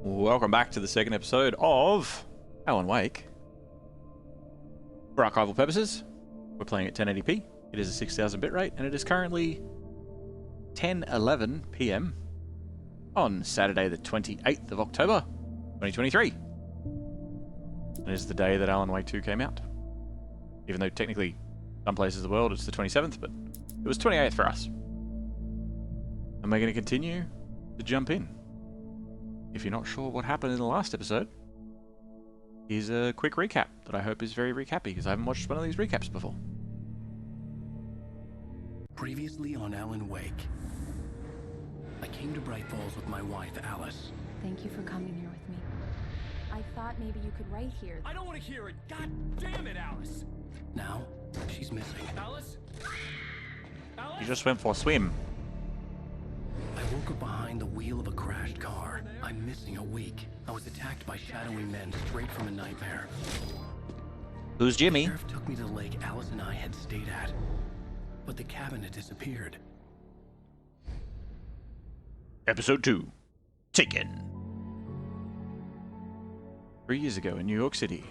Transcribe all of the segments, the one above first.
Welcome back to the second episode of Alan Wake. For archival purposes, we're playing at 1080p. It is a 6000 bitrate, and it is currently 10:11 p.m. on Saturday, the 28th of October, 2023. It is the day that Alan Wake 2 came out. Even though technically, some places of the world it's the 27th, but it was 28th for us. And we're going to continue to jump in. If you're not sure what happened in the last episode, here's a quick recap that I hope is very recappy, because I haven't watched one of these recaps before. Previously on Alan Wake, I came to Bright Falls with my wife, Alice. Thank you for coming here with me. I thought maybe you could write here. I don't want to hear it. God damn it, Alice. Now, she's missing. Alice? Alice? You just went for a swim. I woke up behind the wheel of a crashed car. I'm missing a week. I was attacked by shadowy men straight from a nightmare. Who's The Jimmy? sheriff took me to the lake Alice and I had stayed at, but the cabin had disappeared. Episode 2. Taken. 3 years ago in New York City.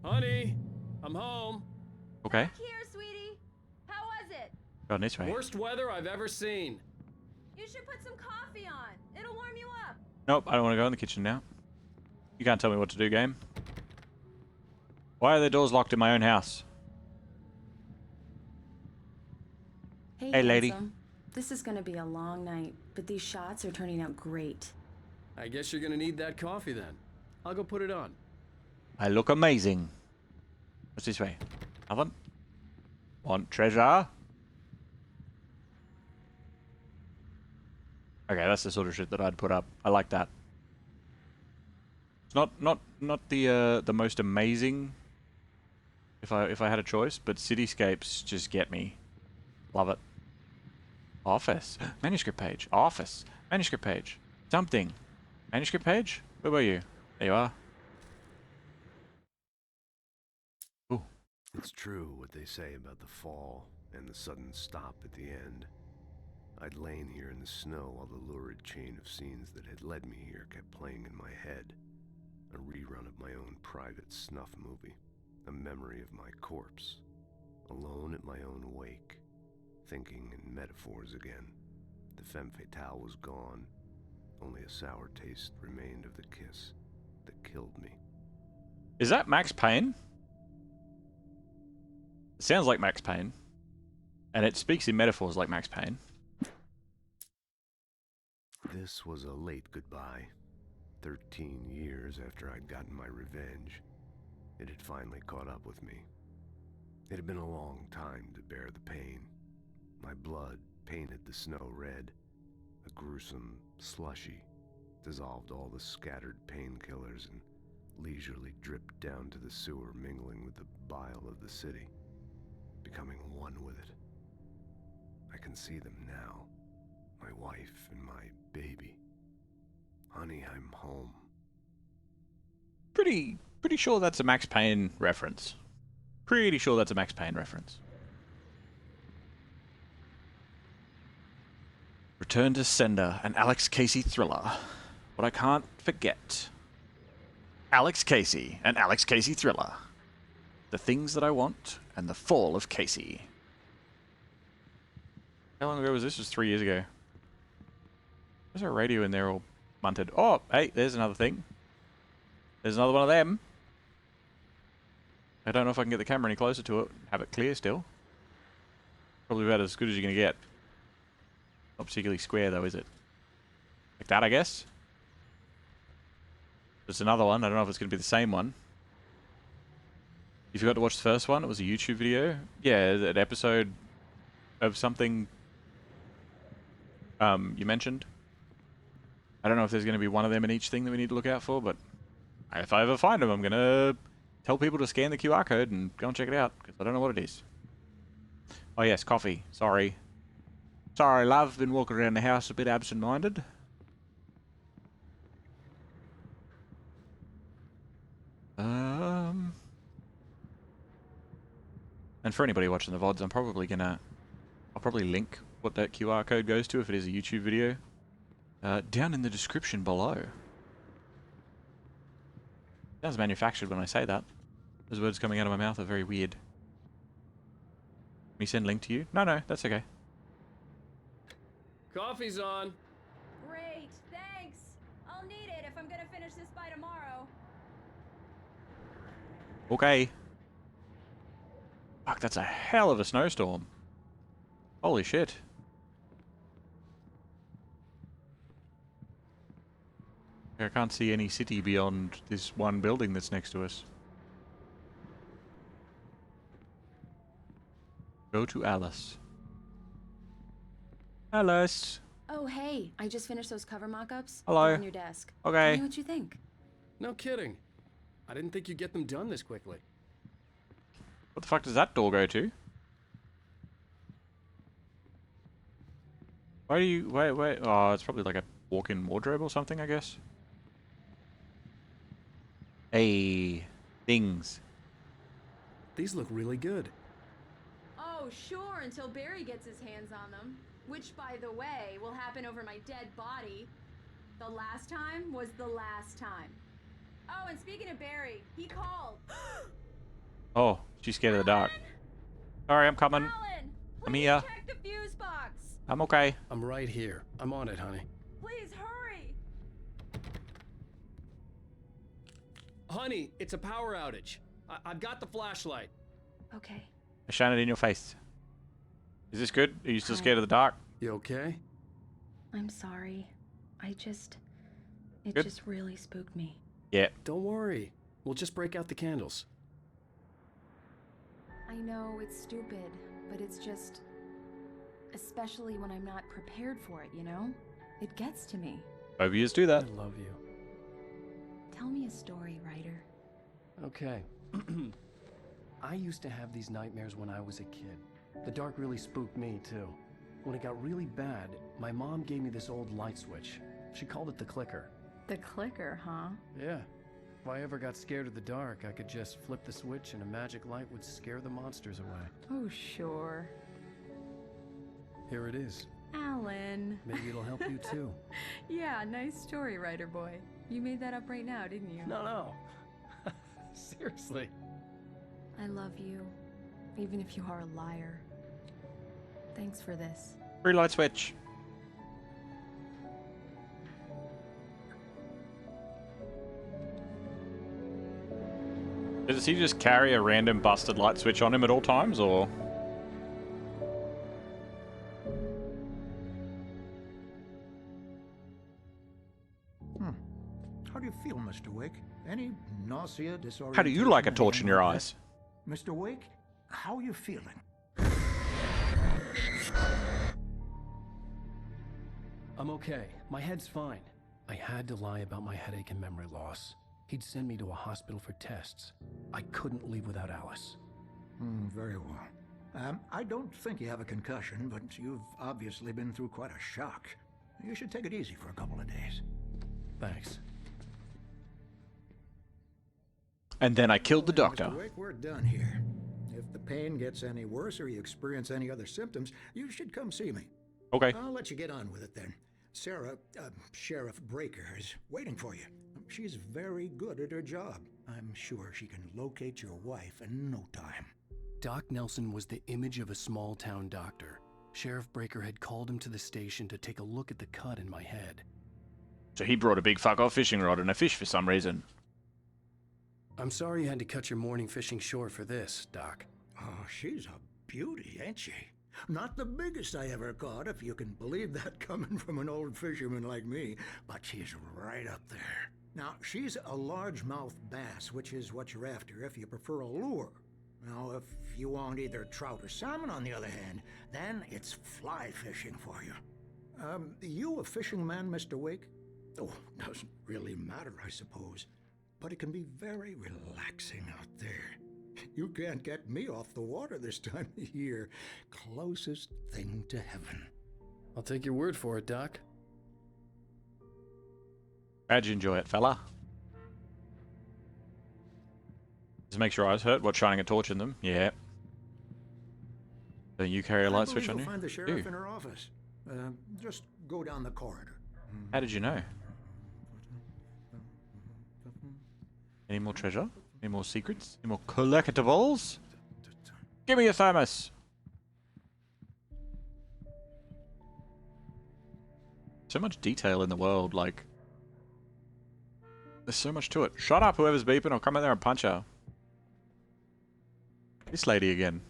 Honey, I'm home. Okay. Here, sweetie. How was it? Going this way. Worst weather I've ever seen. You should put some coffee on. It'll warm you up. Nope, I don't want to go in the kitchen now. You can't tell me what to do, game. Why are the doors locked in my own house? Hey, lady. handsome. This is gonna be a long night, but these shots are turning out great. I guess you're gonna need that coffee then. I'll go put it on. I look amazing. What's this way? Nothing? Want treasure? Okay, that's the sort of shit that I'd put up. I like that. It's not the most amazing if I had a choice, but cityscapes just get me. Love it. Office. Manuscript page. Office. Manuscript page. Something. Manuscript page? Where were you? There you are. Ooh. It's true what they say about the fall and the sudden stop at the end. I'd lain here in the snow while the lurid chain of scenes that had led me here kept playing in my head. A rerun of my own private snuff movie. A memory of my corpse. Alone at my own wake. Thinking in metaphors again. The femme fatale was gone. Only a sour taste remained of the kiss that killed me. Is that Max Payne? It sounds like Max Payne. And it speaks in metaphors like Max Payne. This was a late goodbye. 13 years after I'd gotten my revenge, it had finally caught up with me. It had been a long time to bear the pain. My blood painted the snow red. A gruesome slushy dissolved all the scattered painkillers and leisurely dripped down to the sewer, mingling with the bile of the city, becoming one with it. I can see them now, my wife and my baby. Honey, I'm home. Pretty sure that's a Max Payne reference. Pretty sure that's a Max Payne reference. Return to Sender, an Alex Casey thriller. What I can't forget. Alex Casey, an Alex Casey thriller. The Things That I Want and the Fall of Casey. How long ago was this? It was 3 years ago. There's a radio in there all munted. Oh, hey, there's another thing. There's another one of them. I don't know if I can get the camera any closer to it. Have it clear still. Probably about as good as you're going to get. Not particularly square though, is it? Like that, I guess? There's another one. I don't know if it's going to be the same one. You forgot to watch the first one? It was a YouTube video. Yeah, an episode of something you mentioned. I don't know if there's going to be one of them in each thing that we need to look out for, but if I ever find them, I'm going to tell people to scan the QR code and go and check it out, because I don't know what it is. Oh yes, coffee. Sorry. Sorry, love. Been walking around the house a bit absent-minded. And for anybody watching the VODs, I'll probably link what that QR code goes to if it is a YouTube video, down in the description below. Sounds manufactured when I say that. Those words coming out of my mouth are very weird. Me send link to you? No, that's okay. Coffee's on. Great, thanks. I'll need it if I'm gonna finish this by tomorrow. Okay. Fuck, that's a hell of a snowstorm. Holy shit. I can't see any city beyond this one building that's next to us. Go to Alice. Alice. Oh, hey, I just finished those cover mock-ups. Hello. They're on your desk. Okay. Tell me what you think. No kidding. I didn't think you'd get them done this quickly. What the fuck does that door go to? Why do you... Wait. Oh, it's probably like a walk-in wardrobe or something, I guess. Hey. Things. These look really good. Oh, sure, until Barry gets his hands on them. Which, by the way, will happen over my dead body. The last time was the last time. Oh, and speaking of Barry, he called. Oh, she's scared of the dark. Sorry, I'm coming. Alan, I'm please here. check the fuse box. I'm okay. I'm right here. I'm on it, honey. Please hurry. Honey, it's a power outage. I've got the flashlight. Okay. I shine it in your face. Is this good? Are you still Hi. scared of the dark? You okay? I'm sorry. It Good. just really spooked me. Yeah. Don't worry. We'll just break out the candles. I know it's stupid, but it's just... Especially when I'm not prepared for it, you know? It gets to me. Phobias do I that. love you. Tell me a story, writer. Okay. I used to have these nightmares when I was a kid. The dark really spooked me, too. When it got really bad, my mom gave me this old light switch. She called it the clicker. The clicker, huh? Yeah. If I ever got scared of the dark, I could just flip the switch and a magic light would scare the monsters away. Oh, sure. Here it is. Alan. Maybe it'll help you, too. Yeah, nice story, writer boy. You made that up right now, didn't you? No. Seriously. I love you, even if you are a liar. Thanks for this. Free light switch. Does he just carry a random busted light switch on him at all times, or...? How do you feel, Mr. Wake? Any nausea, disorientation? How do you like a torch in anything your like eyes? that? Mr. Wake, how are you feeling? I'm okay. My head's fine. I had to lie about my headache and memory loss. He'd send me to a hospital for tests. I couldn't leave without Alice. Very well. I don't think you have a concussion, but you've obviously been through quite a shock. You should take it easy for a couple of days. Thanks. And then I killed the Well, doctor. Mr. Wake, we're done here. If the pain gets any worse or you experience any other symptoms, you should come see me. Okay. I'll let you get on with it then. Sarah, Sheriff Breaker, is waiting for you. She's very good at her job. I'm sure she can locate your wife in no time. Doc Nelson was the image of a small-town doctor. Sheriff Breaker had called him to the station to take a look at the cut in my head. So he brought a big fuck-off fishing rod and a fish for some reason. I'm sorry you had to cut your morning fishing short for this, Doc. Oh, she's a beauty, ain't she? Not the biggest I ever caught, if you can believe that coming from an old fisherman like me, but she's right up there. Now, she's a largemouth bass, which is what you're after if you prefer a lure. Now, if you want either trout or salmon, on the other hand, then it's fly fishing for you. You a fishing man, Mr. Wake? Oh, doesn't really matter, I suppose. But it can be very relaxing out there. You can't get me off the water this time of year. Closest thing to heaven. I'll take your word for it, Doc. How'd you enjoy it, fella? Just make your eyes hurt. What, shining a torch in them? Yeah. Then you carry a light switch on You'll you? find the sheriff Ew. in her office. Just go down the corridor. How did you know? Any more treasure? Any more secrets? Any more collectibles? Give me a thermos! So much detail in the world, like... There's so much to it. Shut up, whoever's beeping. I'll come in there and punch her. This lady again.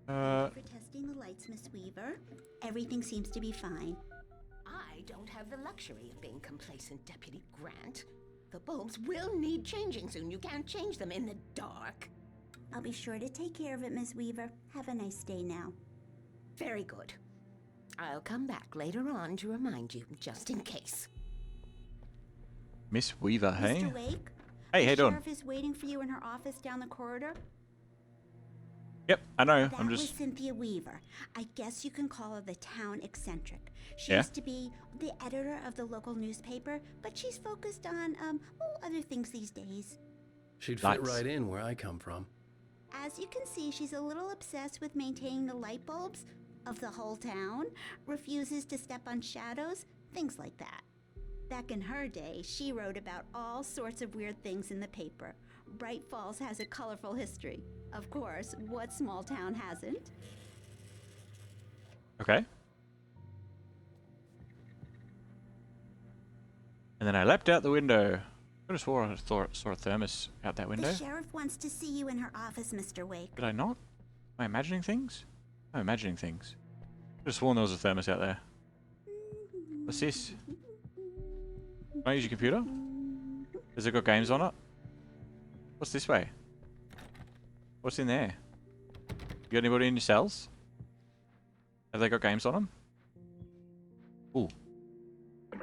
For testing the lights, Miss Weaver. Everything seems to be fine. I don't have the luxury of being complacent, Deputy Grant. The bulbs will need changing soon. You can't change them in the dark. I'll be sure to take care of it, Miss Weaver. Have a nice day now. Very good. I'll come back later on to remind you, just in case. Miss Weaver, hey? Mr. Wake? Hey, how you the doing? sheriff is waiting for you in her office down the corridor. Yep, I know. That I'm was just... Cynthia Weaver. I guess you can call her the town eccentric. She Yeah? used to be the editor of the local newspaper, but she's focused on, other things these days. She'd Nice. fit right in where I come from. As you can see, she's a little obsessed with maintaining the light bulbs of the whole town, refuses to step on shadows, things like that. Back in her day, she wrote about all sorts of weird things in the paper. Bright Falls has a colorful history. Of course, what small town hasn't? Okay. And then I leapt out the window. I could have swore I saw a thermos out that window. The sheriff wants to see you in her office, Mr. Wake. Did I not? Am I imagining things? I'm imagining things. I could have sworn there was a thermos out there. What's this? Can I use your computer? Has it got games on it? What's this way? What's in there? You got anybody in your cells? Have they got games on them? Ooh.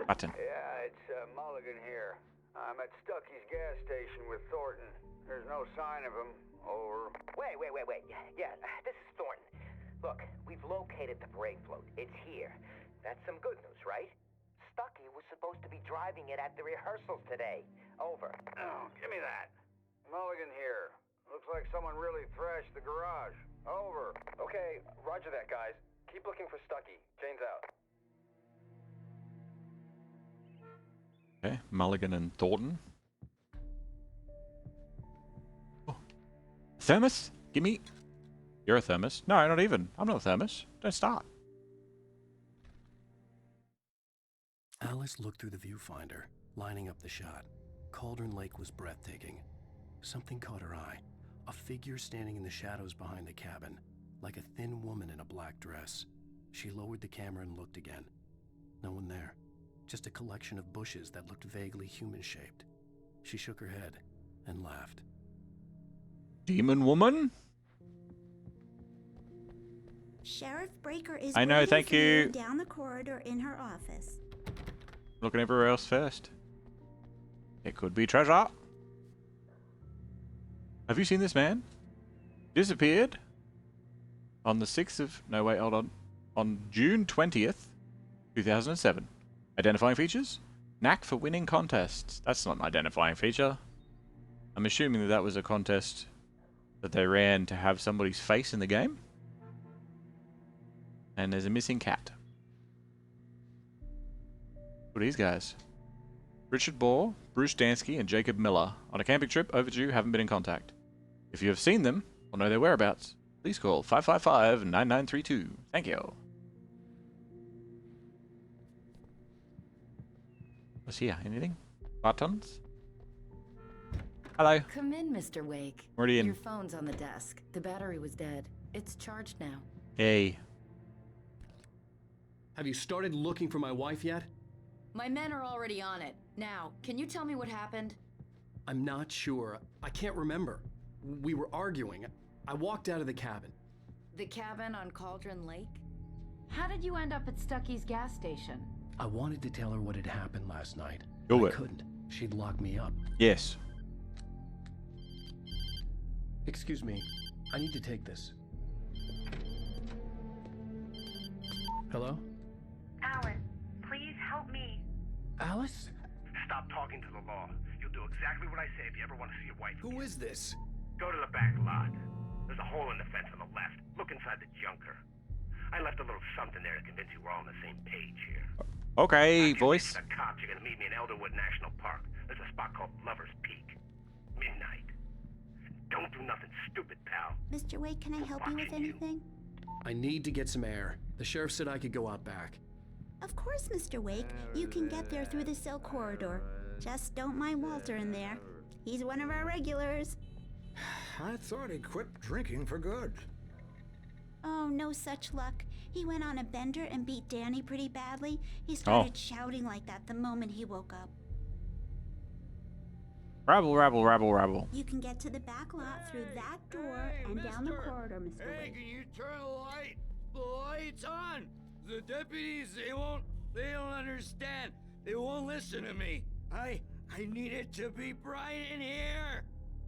Button. Yeah, it's Mulligan here. I'm at Stucky's gas station with Thornton. There's no sign of him. Over. Wait. Yeah, this is Thornton. Look, we've located the brake float. It's here. That's some good news, right? Stucky was supposed to be driving it at the rehearsals today. Over. Oh, give me that. Mulligan here. Looks like someone really thrashed the garage. Over. Okay, roger that, guys. Keep looking for Stucky. Jane's out. Okay, Mulligan and Thornton. Oh. Thermos? Gimme. You're a thermos. No, not even. I'm not a thermos. Don't start. Alice looked through the viewfinder, lining up the shot. Cauldron Lake was breathtaking. Something caught her eye. A figure standing in the shadows behind the cabin, like a thin woman in a black dress. She lowered the camera and looked again. No one there. Just a collection of bushes that looked vaguely human-shaped. She shook her head and laughed. Demon woman? Sheriff Breaker is I know, waiting thank for you. down the corridor in her office. Looking everywhere else first. It could be treasure. Have you seen this man? Disappeared on the 6th of... No, wait, hold on. On June 20th, 2007. Identifying features? Knack for winning contests. That's not an identifying feature. I'm assuming that that was a contest that they ran to have somebody's face in the game. And there's a missing cat. Who are these guys? Richard Bohr, Bruce Dansky, and Jacob Miller. On a camping trip, overdue, haven't been in contact. If you have seen them, or know their whereabouts, please call 555-9932. Thank you. What's here? Anything? Buttons? Hello. Come in, Mr. Wake. Already in. Your phone's on the desk. The battery was dead. It's charged now. Hey. Have you started looking for my wife yet? My men are already on it. Now, can you tell me what happened? I'm not sure. I can't remember. We were arguing. I walked out of the cabin. The cabin on Cauldron Lake? How did you end up at Stucky's gas station? I wanted to tell her what had happened last night. Do I it. couldn't. She'd lock me up. Yes. Excuse me. I need to take this. Hello? Alan, please help me. Alice? Stop talking to the law. You do exactly what I say if you ever want to see your wife again. Who is this? Go to the back lot. There's a hole in the fence on the left. Look inside the junker. I left a little something there to convince you we're all on the same page here. Okay, voice. The cops are gonna meet me in Elderwood National Park. There's a spot called Lover's Peak. Midnight. Don't do nothing stupid, pal. Mr. Wake, can I help you with anything? I need to get some air. The sheriff said I could go out back. Of course, Mr. Wake. You can get there through the cell corridor. Just don't mind Walter in there. He's one of our regulars. I thought he quit drinking for good. Oh, no such luck. He went on a bender and beat Danny pretty badly. He started shouting like that the moment he woke up. Rabble, rabble, rabble, rabble. You can get to the back lot through that door and down the corridor, Mr. Wake. Can you turn the light? The light's on! The deputies, they don't understand. They won't listen to me. I need it to be bright in here.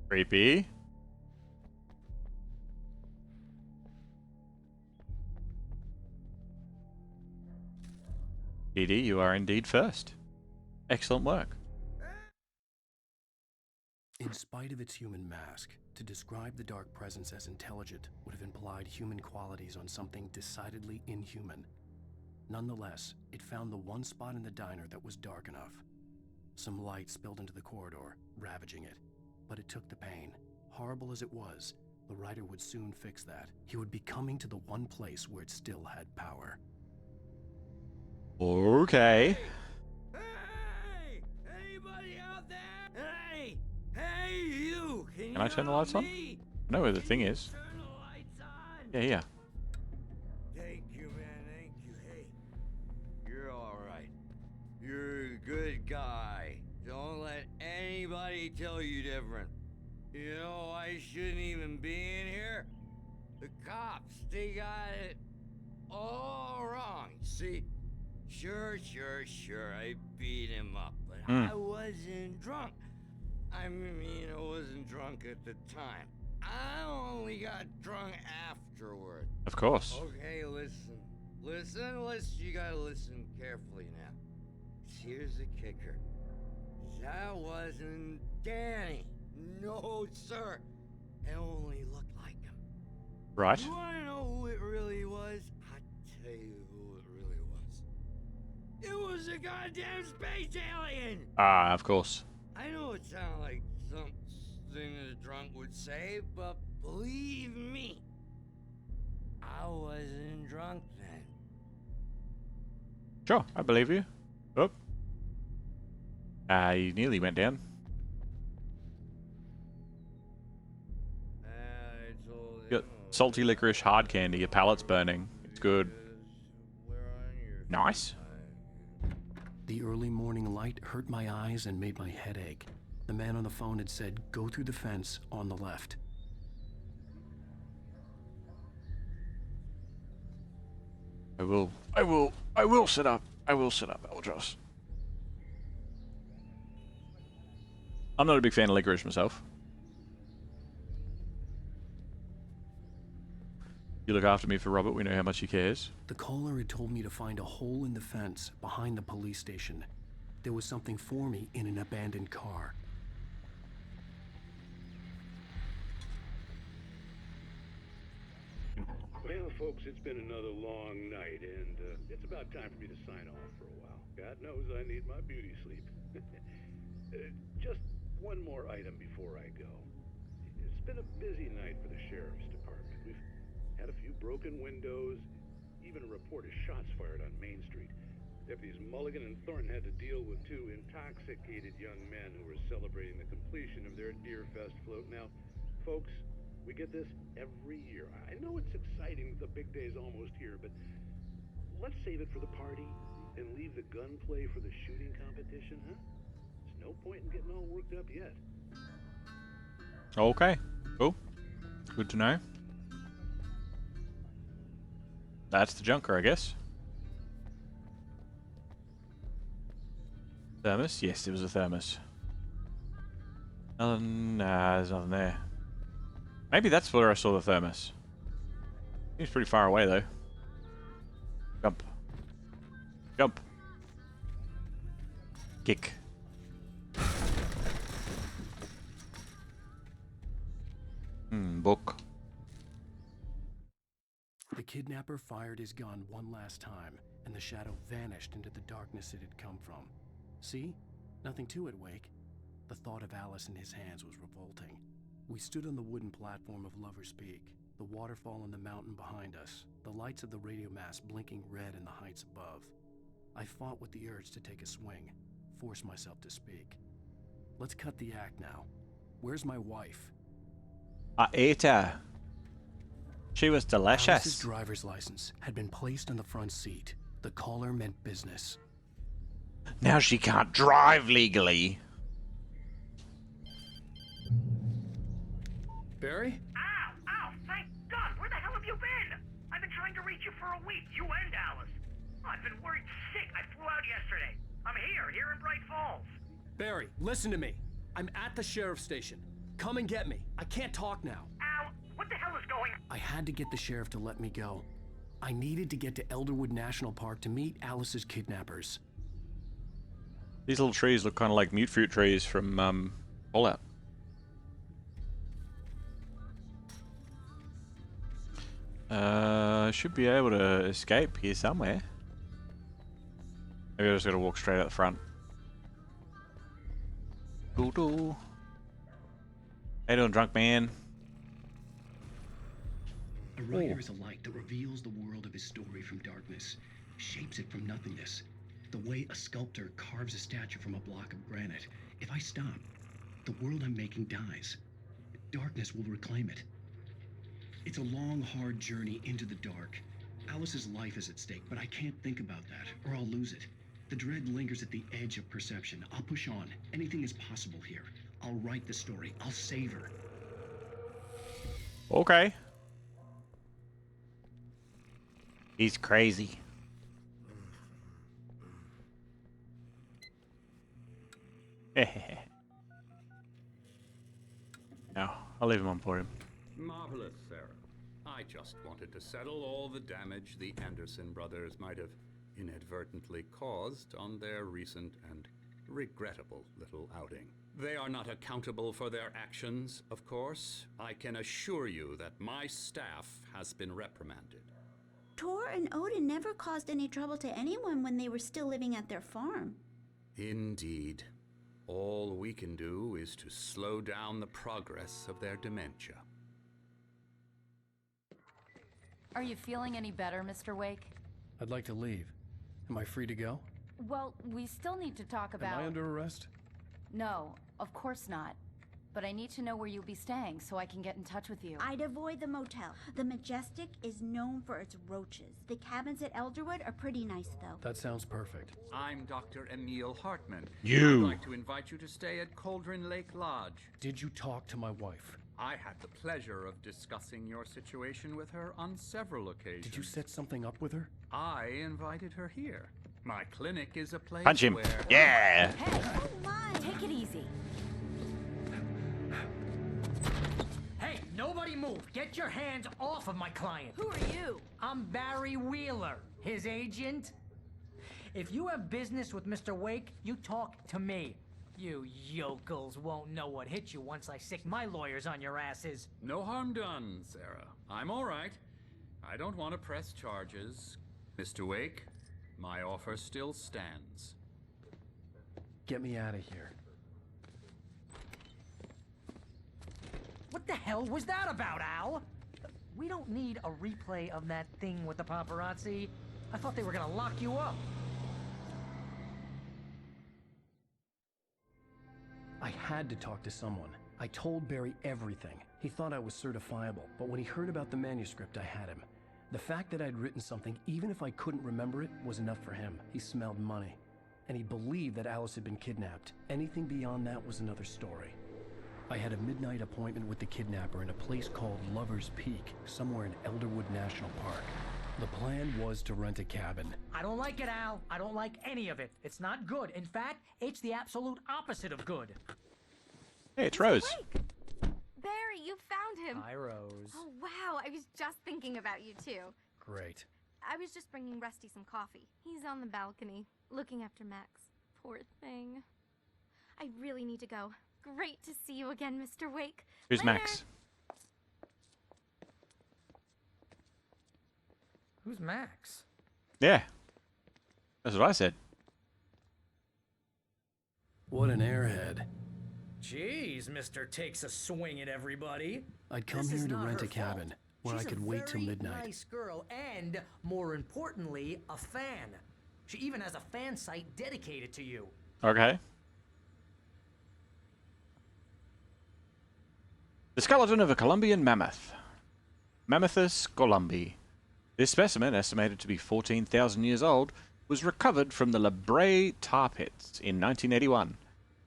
Creepy. DD, you are indeed first. Excellent work. In spite of its human mask, to describe the Dark Presence as intelligent would have implied human qualities on something decidedly inhuman. Nonetheless, it found the one spot in the diner that was dark enough. Some light spilled into the corridor, ravaging it. But it took the pain. Horrible as it was, the writer would soon fix that. He would be coming to the one place where it still had power. Okay. Hey! Anybody out there? Hey! Hey, you! Can I turn the lights on? I know where the thing is. Turn the lights on! Yeah, yeah. Thank you, man. Thank you. Hey, you're all right. You're a good guy. Don't let anybody tell you different. You know, I shouldn't even be in here. The cops, they got it all wrong. See? Sure, I beat him up, but I wasn't drunk. I mean, I wasn't drunk at the time. I only got drunk afterward. Of course. Okay, listen. You gotta listen carefully now. Here's the kicker. That wasn't Danny. No, sir. It only looked like him. Right. You wanna know who it really was? I'll tell you who it really was. It was a goddamn space alien! Ah, of course. I know it sounds like something a drunk would say, but believe me, I wasn't drunk then. Sure, I believe you. Oh. You nearly went down. You got salty licorice hard candy, your palate's burning. It's good. Nice. The early morning light hurt my eyes and made my head ache. The man on the phone had said, go through the fence on the left. I will sit up. Albatross. I'm not a big fan of licorice myself. You look after me for Robert, we know how much he cares. The caller had told me to find a hole in the fence behind the police station. There was something for me in an abandoned car. Well, folks, it's been another long night, and it's about time for me to sign off for a while. God knows I need my beauty sleep. Just one more item before I go. It's been a busy night for the sheriff's department. We've had a few broken windows, even a report of shots fired on Main Street. Deputies Mulligan and Thornton had to deal with two intoxicated young men who were celebrating the completion of their Deerfest float. Now, folks, we get this every year. I know it's exciting, the big day's almost here, but let's save it for the party and leave the gunplay for the shooting competition, huh? There's no point in getting all worked up yet. Okay, cool. Good to know. That's the junker, I guess. Thermos? Yes, it was a thermos. Nothing, there's nothing there. Maybe that's where I saw the thermos. Seems pretty far away, though. Jump. Jump. Kick. kidnapper fired his gun one last time, and the shadow vanished into the darkness it had come from. See? Nothing to it, Wake. The thought of Alice in his hands was revolting. We stood on the wooden platform of Lover's Peak, the waterfall in the mountain behind us, the lights of the radio mast blinking red in the heights above. I fought with the urge to take a swing, force myself to speak. Let's cut the act now. Where's my wife? I ate her. She was delicious. Alice's driver's license had been placed on the front seat. The caller meant business. Now she can't drive legally. Barry? Ow! Thank God! Where the hell have you been? I've been trying to reach you for a week, you and Alice. I've been worried sick. I flew out yesterday. I'm here in Bright Falls. Barry, listen to me. I'm at the sheriff's station. Come and get me. I can't talk now. Al, what the hell is going on? I had to get the sheriff to let me go. I needed to get to Elderwood National Park to meet Alice's kidnappers. These little trees look kind of like mute fruit trees from Fallout. Should be able to escape here somewhere. Maybe I just gotta walk straight out the front. Doo-doo. How you doing, drunk man? A writer is a light that reveals the world of his story from darkness, shapes it from nothingness. The way a sculptor carves a statue from a block of granite. If I stop, the world I'm making dies. Darkness will reclaim it. It's a long, hard journey into the dark. Alice's life is at stake, but I can't think about that, or I'll lose it. The dread lingers at the edge of perception. I'll push on. Anything is possible here. I'll write the story. I'll save her. Okay. He's crazy. No, I'll leave him on for him. Marvelous, Sarah. I just wanted to settle all the damage the Anderson brothers might have inadvertently caused on their recent and regrettable little outing. They are not accountable for their actions, of course. I can assure you that my staff has been reprimanded. Tor and Odin never caused any trouble to anyone when they were still living at their farm. Indeed. All we can do is to slow down the progress of their dementia. Are you feeling any better, Mr. Wake? I'd like to leave. Am I free to go? Well, we still need to talk about... Am I under arrest? No, of course not. But I need to know where you'll be staying so I can get in touch with you. I'd avoid the motel. The Majestic is known for its roaches. The cabins at Elderwood are pretty nice, though. That sounds perfect. I'm Dr. Emil Hartman. You. I'd like to invite you to stay at Cauldron Lake Lodge. Did you talk to my wife? I had the pleasure of discussing your situation with her on several occasions. Did you set something up with her? I invited her here. My clinic is a place Punch him. where... Yeah. Hey, come on, take it easy. Hey, nobody move. Get your hands off of my client. Who are you? I'm Barry Wheeler, his agent. If you have business with Mr. Wake, you talk to me. You yokels won't know what hit you once I sick my lawyers on your asses. No harm done, Sarah. I'm all right. I don't want to press charges. Mr. Wake, my offer still stands. Get me out of here. What the hell was that about, Al? We don't need a replay of that thing with the paparazzi. I thought they were gonna lock you up. I had to talk to someone. I told Barry everything. He thought I was certifiable, but when he heard about the manuscript, I had him. The fact that I'd written something, even if I couldn't remember it, was enough for him. He smelled money. And he believed that Alice had been kidnapped. Anything beyond that was another story. I had a midnight appointment with the kidnapper in a place called Lover's Peak, somewhere in Elderwood National Park. The plan was to rent a cabin. I don't like it, Al. I don't like any of it. It's not good. In fact, it's the absolute opposite of good. Hey, it's Rose. Barry, you found him. Hi, Rose. Oh, wow. I was just thinking about you, too. Great. I was just bringing Rusty some coffee. He's on the balcony, looking after Max. Poor thing. I really need to go. Great to see you again, Mr. Wake. Who's Later. Max? Who's Max? Yeah. That's what I said. What an airhead. Jeez, Mr. Takes a swing at everybody. I'd come This is here to not rent her a cabin fault. where She's I could a wait till very midnight. Nice girl, and more importantly, a fan. She even has a fan site dedicated to you. Okay. The skeleton of a Colombian mammoth. Mammothus columbi. This specimen, estimated to be 14,000 years old, was recovered from the La Brea tar pits in 1981.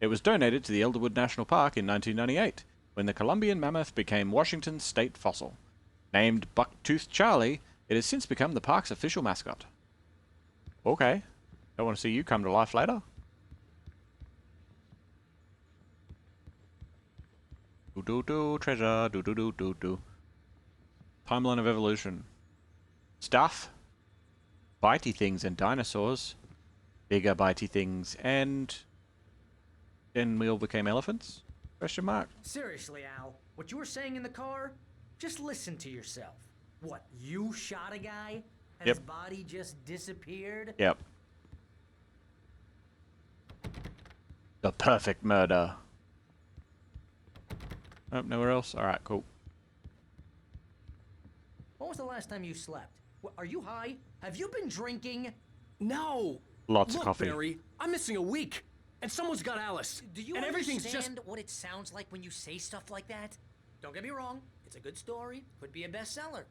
It was donated to the Elderwood National Park in 1998, when the Colombian mammoth became Washington's state fossil. Named Bucktooth Charlie, it has since become the park's official mascot. Okay. Don't want to see you come to life later. Do-do-do, treasure, do-do-do-do-do. Timeline of evolution. Stuff. Bitey things and dinosaurs. Bigger bitey things and... then we all became elephants? Question mark. Seriously, Al, what you were saying in the car? Just listen to yourself. What, you shot a guy? And Yep. his body just disappeared? Yep. The perfect murder. Oh, nowhere else? Alright, cool. When was the last time you slept? Are you high? Have you been drinking? No! Lots Look, of coffee. Barry, I'm missing a week. And someone's got Alice. Do you and everything's understand just... what it sounds like when you say stuff like that? Don't get me wrong, it's a good story, could be a bestseller.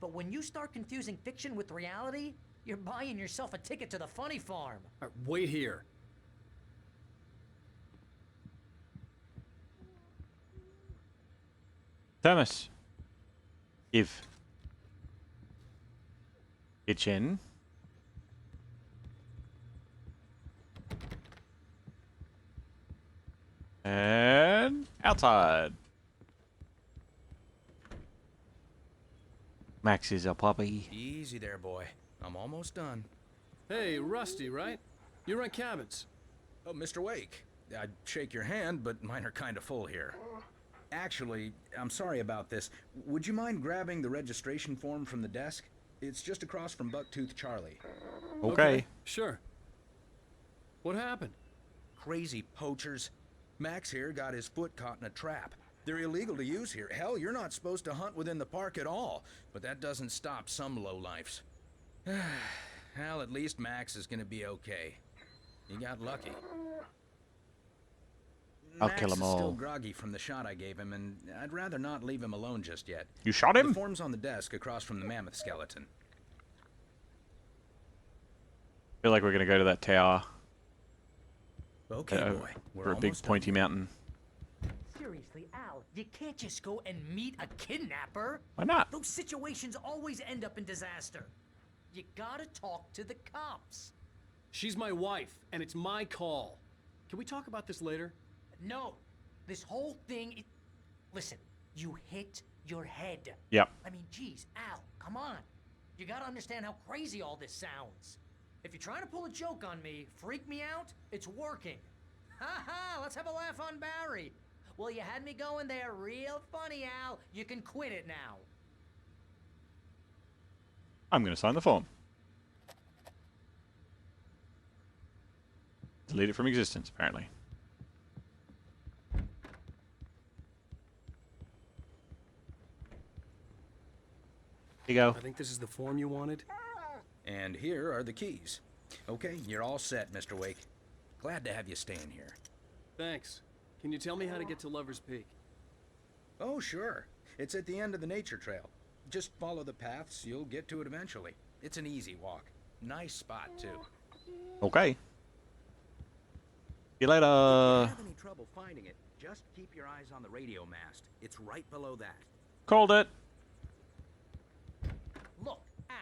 But when you start confusing fiction with reality, you're buying yourself a ticket to the funny farm. Wait here. Thomas. Give. Kitchen. And outside. Max is a puppy. Easy there, boy. I'm almost done. Hey, Rusty, right? You rent cabins. Oh, Mr. Wake. I'd shake your hand, but mine are kind of full here. Actually, I'm sorry about this. Would you mind grabbing the registration form from the desk? It's just across from Bucktooth Charlie. Okay. Sure. What happened? Crazy poachers. Max here got his foot caught in a trap. They're illegal to use here. Hell, you're not supposed to hunt within the park at all. But that doesn't stop some lowlifes. Well, at least Max is gonna be okay. He got lucky. I'll Max kill 'em is all. still groggy from the shot I gave him, and I'd rather not leave him alone just yet. You shot him? The form's on the desk across from the mammoth skeleton. Feel like we're gonna go to that tower. Okay, boy. We're For a big almost done pointy here. mountain. Seriously, Al, you can't just go and meet a kidnapper. Why not? Those situations always end up in disaster. You gotta talk to the cops. She's my wife, and it's my call. Can we talk about this later? No, this whole thing, listen, you hit your head. Yep. I mean, geez, Al, come on. You gotta understand how crazy all this sounds. If you're trying to pull a joke on me, freak me out, it's working. Ha ha, let's have a laugh on Barry. Well, you had me going there real funny, Al. You can quit it now. I'm gonna sign the form. Delete it from existence, apparently. Here you go. I think this is the form you wanted. And here are the keys. Okay, you're all set, Mr. Wake. Glad to have you staying here. Thanks. Can you tell me how to get to Lover's Peak? Oh, sure. It's at the end of the nature trail. Just follow the paths, you'll get to it eventually. It's an easy walk. Nice spot, too. Okay. See you later. If you have any trouble finding it, just keep your eyes on the radio mast. It's right below that. Called it. Look, Al,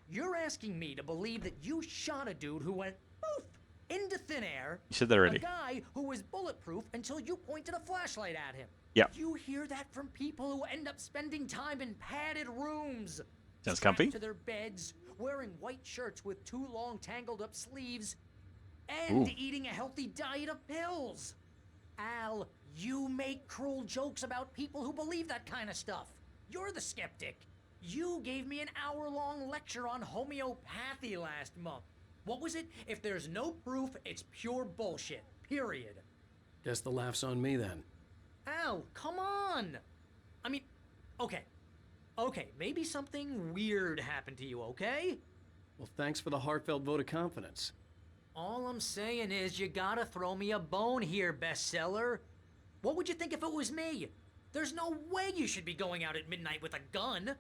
you're asking me to believe that you shot a dude who went poof into thin air. You said that already. A guy who was bulletproof until you pointed a flashlight at him. Yep. You hear that from people who end up spending time in padded rooms. Sounds strapped comfy. to their beds, wearing white shirts with too long tangled up sleeves, and Ooh. eating a healthy diet of pills. Al, you make cruel jokes about people who believe that kind of stuff. You're the skeptic. You gave me an hour-long lecture on homeopathy last month. What was it? If there's no proof, it's pure bullshit. Period. Guess the laugh's on me then. Al, come on! I mean, okay. Okay, maybe something weird happened to you, okay? Well, thanks for the heartfelt vote of confidence. All I'm saying is you gotta throw me a bone here, bestseller. What would you think if it was me? There's no way you should be going out at midnight with a gun.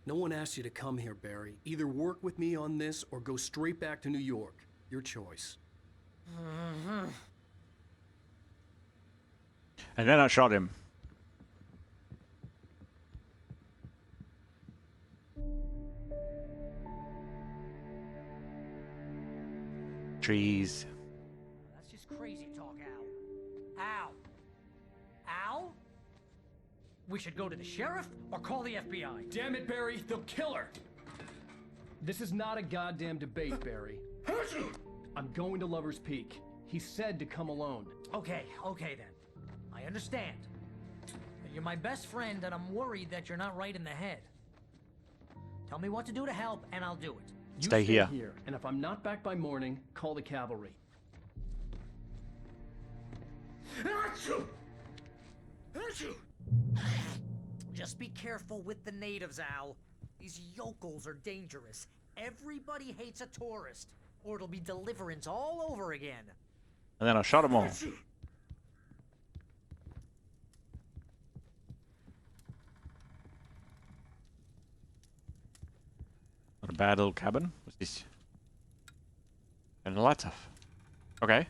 No one asked you to come here, Barry. Either work with me on this or go straight back to New York. Your choice. And then I shot him. Trees. That's just crazy talk, Al. Al? We should go to the sheriff or call the FBI. Damn it, Barry, they'll kill her! This is not a goddamn debate, Barry. I'm going to Lover's Peak. He said to come alone. Okay then. I understand. But you're my best friend and I'm worried that you're not right in the head. Tell me what to do to help and I'll do it. You Stay here. And if I'm not back by morning, call the cavalry. Just be careful with the natives, Al. These yokels are dangerous. Everybody hates a tourist, or it'll be Deliverance all over again. And then I shot them all. What a bad little cabin. What's this? And the lights off. Okay.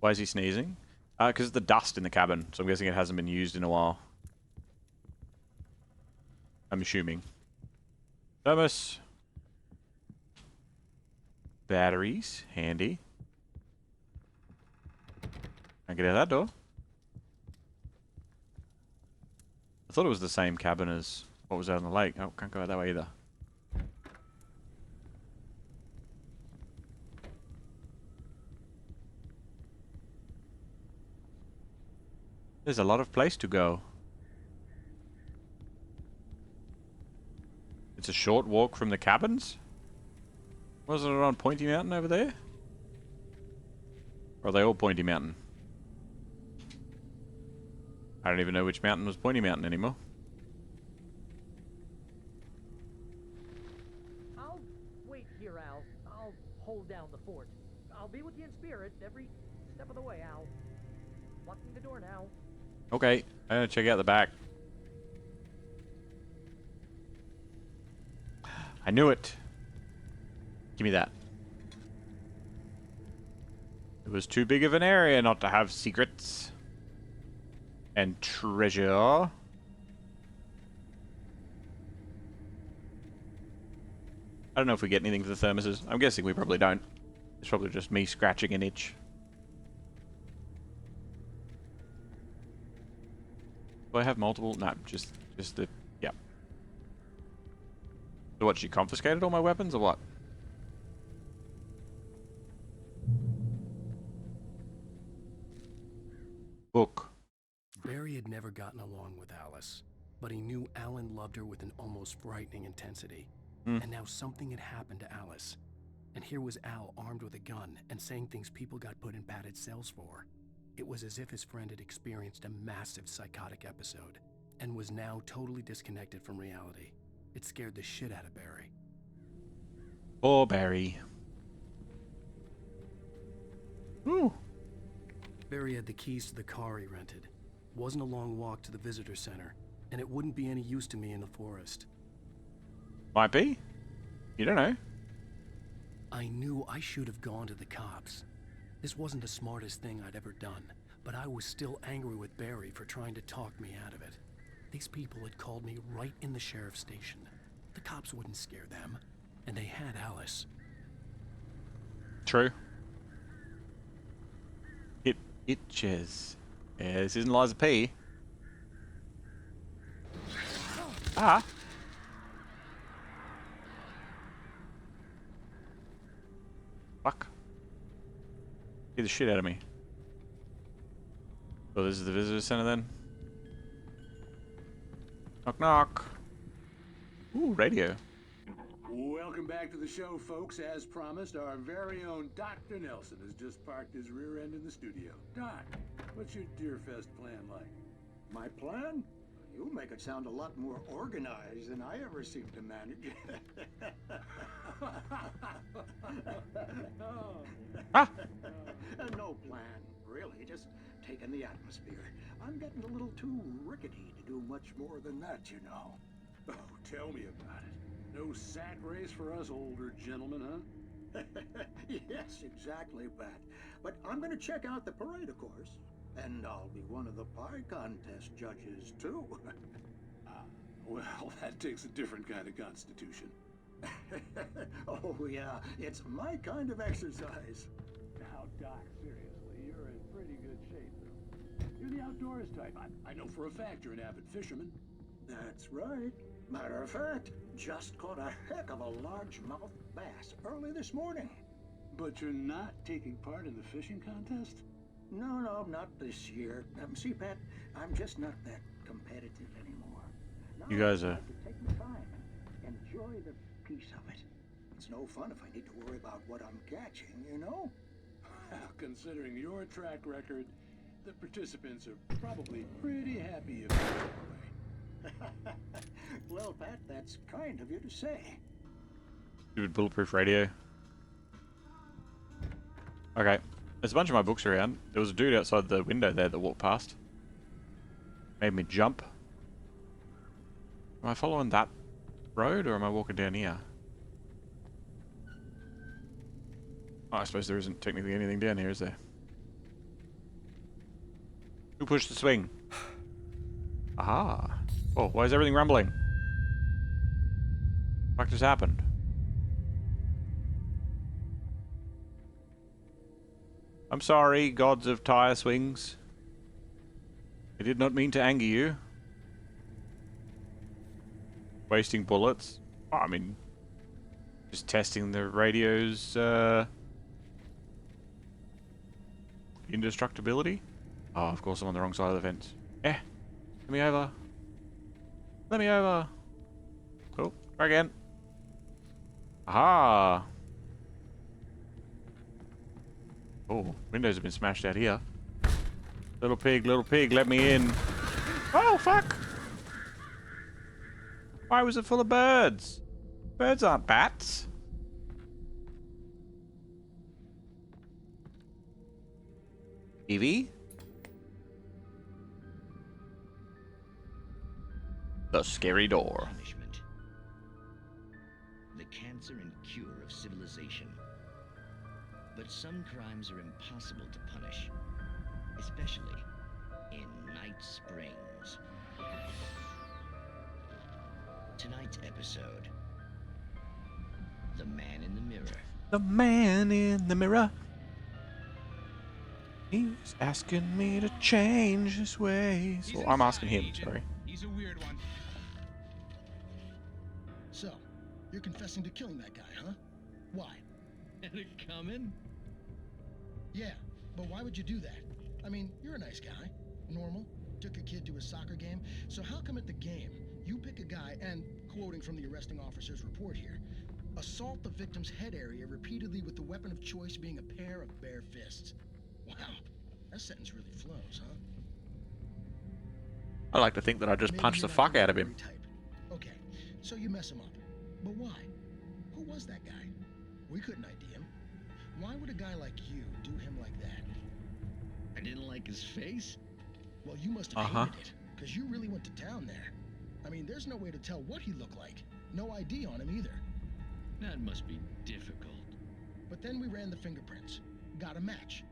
Why is he sneezing? Because of the dust in the cabin, so I'm guessing it hasn't been used in a while. I'm assuming. Thermos. Batteries. Handy. Can't get out that door. I thought it was the same cabin as what was out on the lake. Oh, can't go out that way either. There's a lot of place to go. It's a short walk from the cabins? Wasn't it on Pointy Mountain over there? Or are they all Pointy Mountain? I don't even know which mountain was Pointy Mountain anymore. I'll wait here, Al. I'll hold down the fort. I'll be with you in spirit every step of the way, Al. Locking the door now. Okay, I'm gonna check out the back. I knew it. Give me that. It was too big of an area not to have secrets. And treasure. I don't know if we get anything for the thermoses. I'm guessing we probably don't. It's probably just me scratching an itch. Do I have multiple? No, just the... yeah. So what, she confiscated all my weapons or what? Book. Barry had never gotten along with Alice, but he knew Alan loved her with an almost frightening intensity. And now something had happened to Alice. And here was Al armed with a gun and saying things people got put in padded cells for. It was as if his friend had experienced a massive psychotic episode and was now totally disconnected from reality. It scared the shit out of Barry. Poor Barry. Ooh. Barry had the keys to the car he rented. Wasn't a long walk to the visitor center, and it wouldn't be any use to me in the forest. Might be. You don't know. I knew I should have gone to the cops. This wasn't the smartest thing I'd ever done, but I was still angry with Barry for trying to talk me out of it. These people had called me right in the sheriff's station. The cops wouldn't scare them, and they had Alice. True. It itches. Yeah, this isn't Liza P. Ah. Fuck. Get the shit out of me. Oh, this is the visitor center then? Knock knock. Ooh, radio. Welcome back to the show, folks. As promised, our very own Dr. Nelson has just parked his rear end in the studio. Doc, what's your Deerfest plan like? My plan? You make it sound a lot more organized than I ever seem to manage. No plan, really. Just taking the atmosphere. I'm getting a little too rickety to do much more than that, you know. Oh, tell me about it. No sack race for us older gentlemen, huh? Yes, exactly, Pat. But I'm going to check out the parade, of course. And I'll be one of the pie contest judges, too. Well, that takes a different kind of constitution. Oh, yeah. It's my kind of exercise. Now, Doc, seriously, you're in pretty good shape, though. You're the outdoors type. I know for a fact you're an avid fisherman. That's right. Matter of fact, just caught a heck of a largemouth bass early this morning. But you're not taking part in the fishing contest? No, not this year. See, Pat, I'm just not that competitive anymore. Now You guys I are... have to take my time and enjoy the piece of it. It's no fun if I need to worry about what I'm catching, you know? Considering your track record, the participants are probably pretty happy if you're that way. Well, Pat, that's kind of you to say. Stupid bulletproof radio. Okay. There's a bunch of my books around. There was a dude outside the window there that walked past. Made me jump. Am I following that road or am I walking down here? Oh, I suppose there isn't technically anything down here, is there? Who pushed the swing? Aha. Oh, why is everything rumbling? What just happened? I'm sorry, gods of tire swings. I did not mean to anger you. Wasting bullets. Oh, I mean, just testing the radio's indestructibility. Oh, of course I'm on the wrong side of the fence. Let me over. Let me over. Oh, try again. Aha. Oh, windows have been smashed out here. Little pig, let me in. Oh, fuck! Why was it full of birds? Birds aren't bats. Evie? The scary door. Punishment. The cancer and cure of civilization. But some crimes are impossible to punish, especially in Night Springs. Tonight's episode, The Man in the Mirror. The man in the mirror. He's asking me to change his ways. Well, I'm asking him, sorry. He's a weird one. So, you're confessing to killing that guy, huh? Why? Had it coming? Yeah, but why would you do that? I mean, you're a nice guy. Normal. Took a kid to a soccer game. So how come at the game, you pick a guy and, quoting from the arresting officer's report here, assault the victim's head area repeatedly with the weapon of choice being a pair of bare fists? Wow, that sentence really flows, huh? I like to think that I just punched the fuck out of him. Okay, so you mess him up. But why? Who was that guy? We couldn't ID him. Why would a guy like you do him like that? I didn't like his face? Well, you must have hated it, because you really went to town there. I mean, there's no way to tell what he looked like. No ID on him either. That must be difficult. But then we ran the fingerprints. Got a match.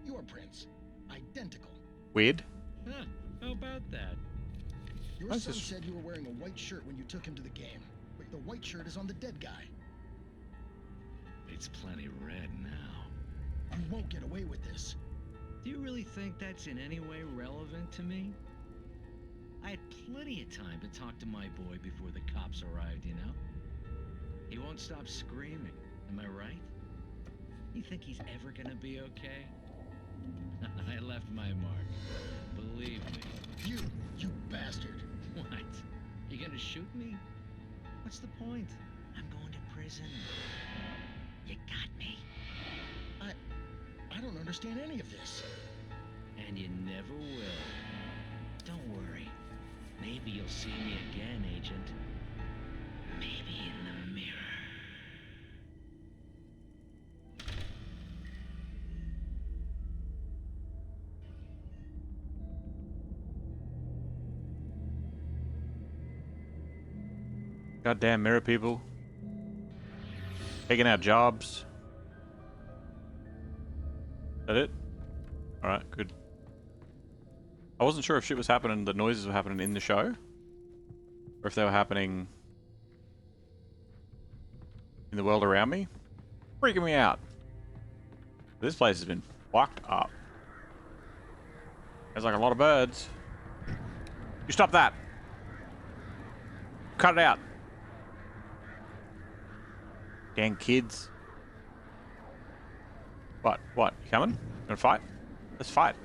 Your prints. Identical. Weird. Huh, how about that? Your son said you were wearing a white shirt when you took him to the game. But the white shirt is on the dead guy. It's plenty red now. You won't get away with this. Do you really think that's in any way relevant to me? I had plenty of time to talk to my boy before the cops arrived, you know? He won't stop screaming, am I right? You think he's ever gonna be okay? I left my mark. Believe me. You bastard. What? You gonna shoot me? What's the point? I'm going to prison. You got me. I don't understand any of this. And you never will. Don't worry. Maybe you'll see me again, Agent. Maybe in the mirror. Goddamn mirror people. Taking our jobs. Is that it? Alright, good. I wasn't sure if shit was happening, the noises were happening in the show, or if they were happening in the world around me. Freaking me out. This place has been fucked up. There's like a lot of birds. You stop that! Cut it out! Dang kids. What? What? You coming? Gonna fight? Let's fight.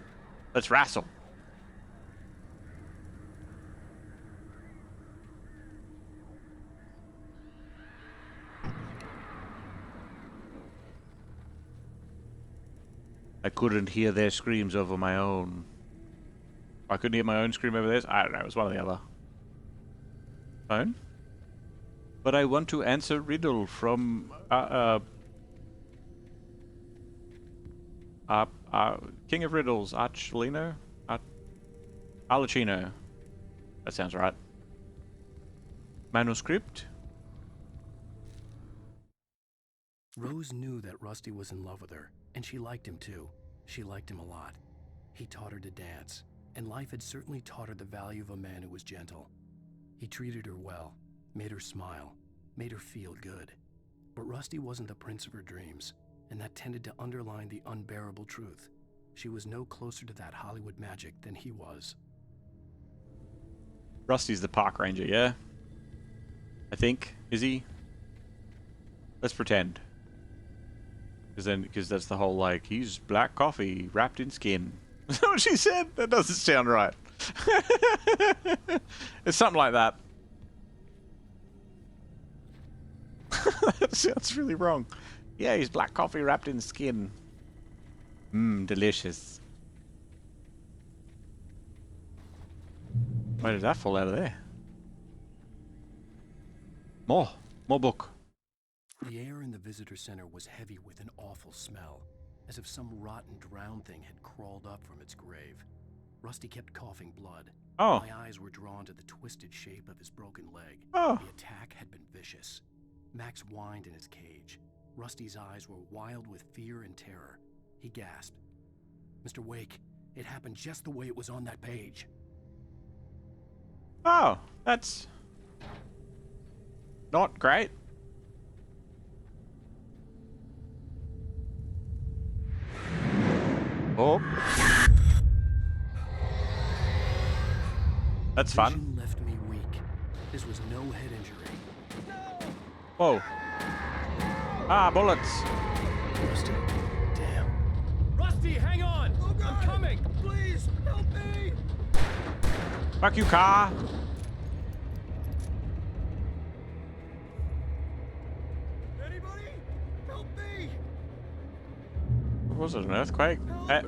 Let's wrestle. I couldn't hear their screams over my own. I couldn't hear my own scream over theirs? I don't know, it was one or the other. Phone? But I want to answer riddle from King of Riddles, Archelino? Arlecchino. That sounds right. Manuscript? Rose knew that Rusty was in love with her, and she liked him too. She liked him a lot. He taught her to dance, and life had certainly taught her the value of a man who was gentle. He treated her well, made her smile, made her feel good. But Rusty wasn't the prince of her dreams, and that tended to underline the unbearable truth. She was no closer to that Hollywood magic than he was. Rusty's the park ranger, yeah? I think. Is he? Let's pretend. Because that's the whole, like, he's black coffee wrapped in skin. Is that what she said? That doesn't sound right. It's something like that. That sounds really wrong. Yeah, he's black coffee wrapped in skin. Mmm, delicious. Why did that fall out of there? More book. The air in the visitor center was heavy with an awful smell, as if some rotten drowned thing had crawled up from its grave. Rusty kept coughing blood. Oh. My eyes were drawn to the twisted shape of his broken leg. Oh. The attack had been vicious. Max whined in his cage. Rusty's eyes were wild with fear and terror. He gasped. Mr. Wake, it happened just the way it was on that page. Oh, that's not great. Oh. That's fun. Vision left me weak. This was no head injury. Whoa. Ah, bullets. Rusty, damn. Rusty, hang on! Oh, God. I'm coming! Please, help me! Fuck you, car. Anybody? Help me! What was it, an earthquake? Hey,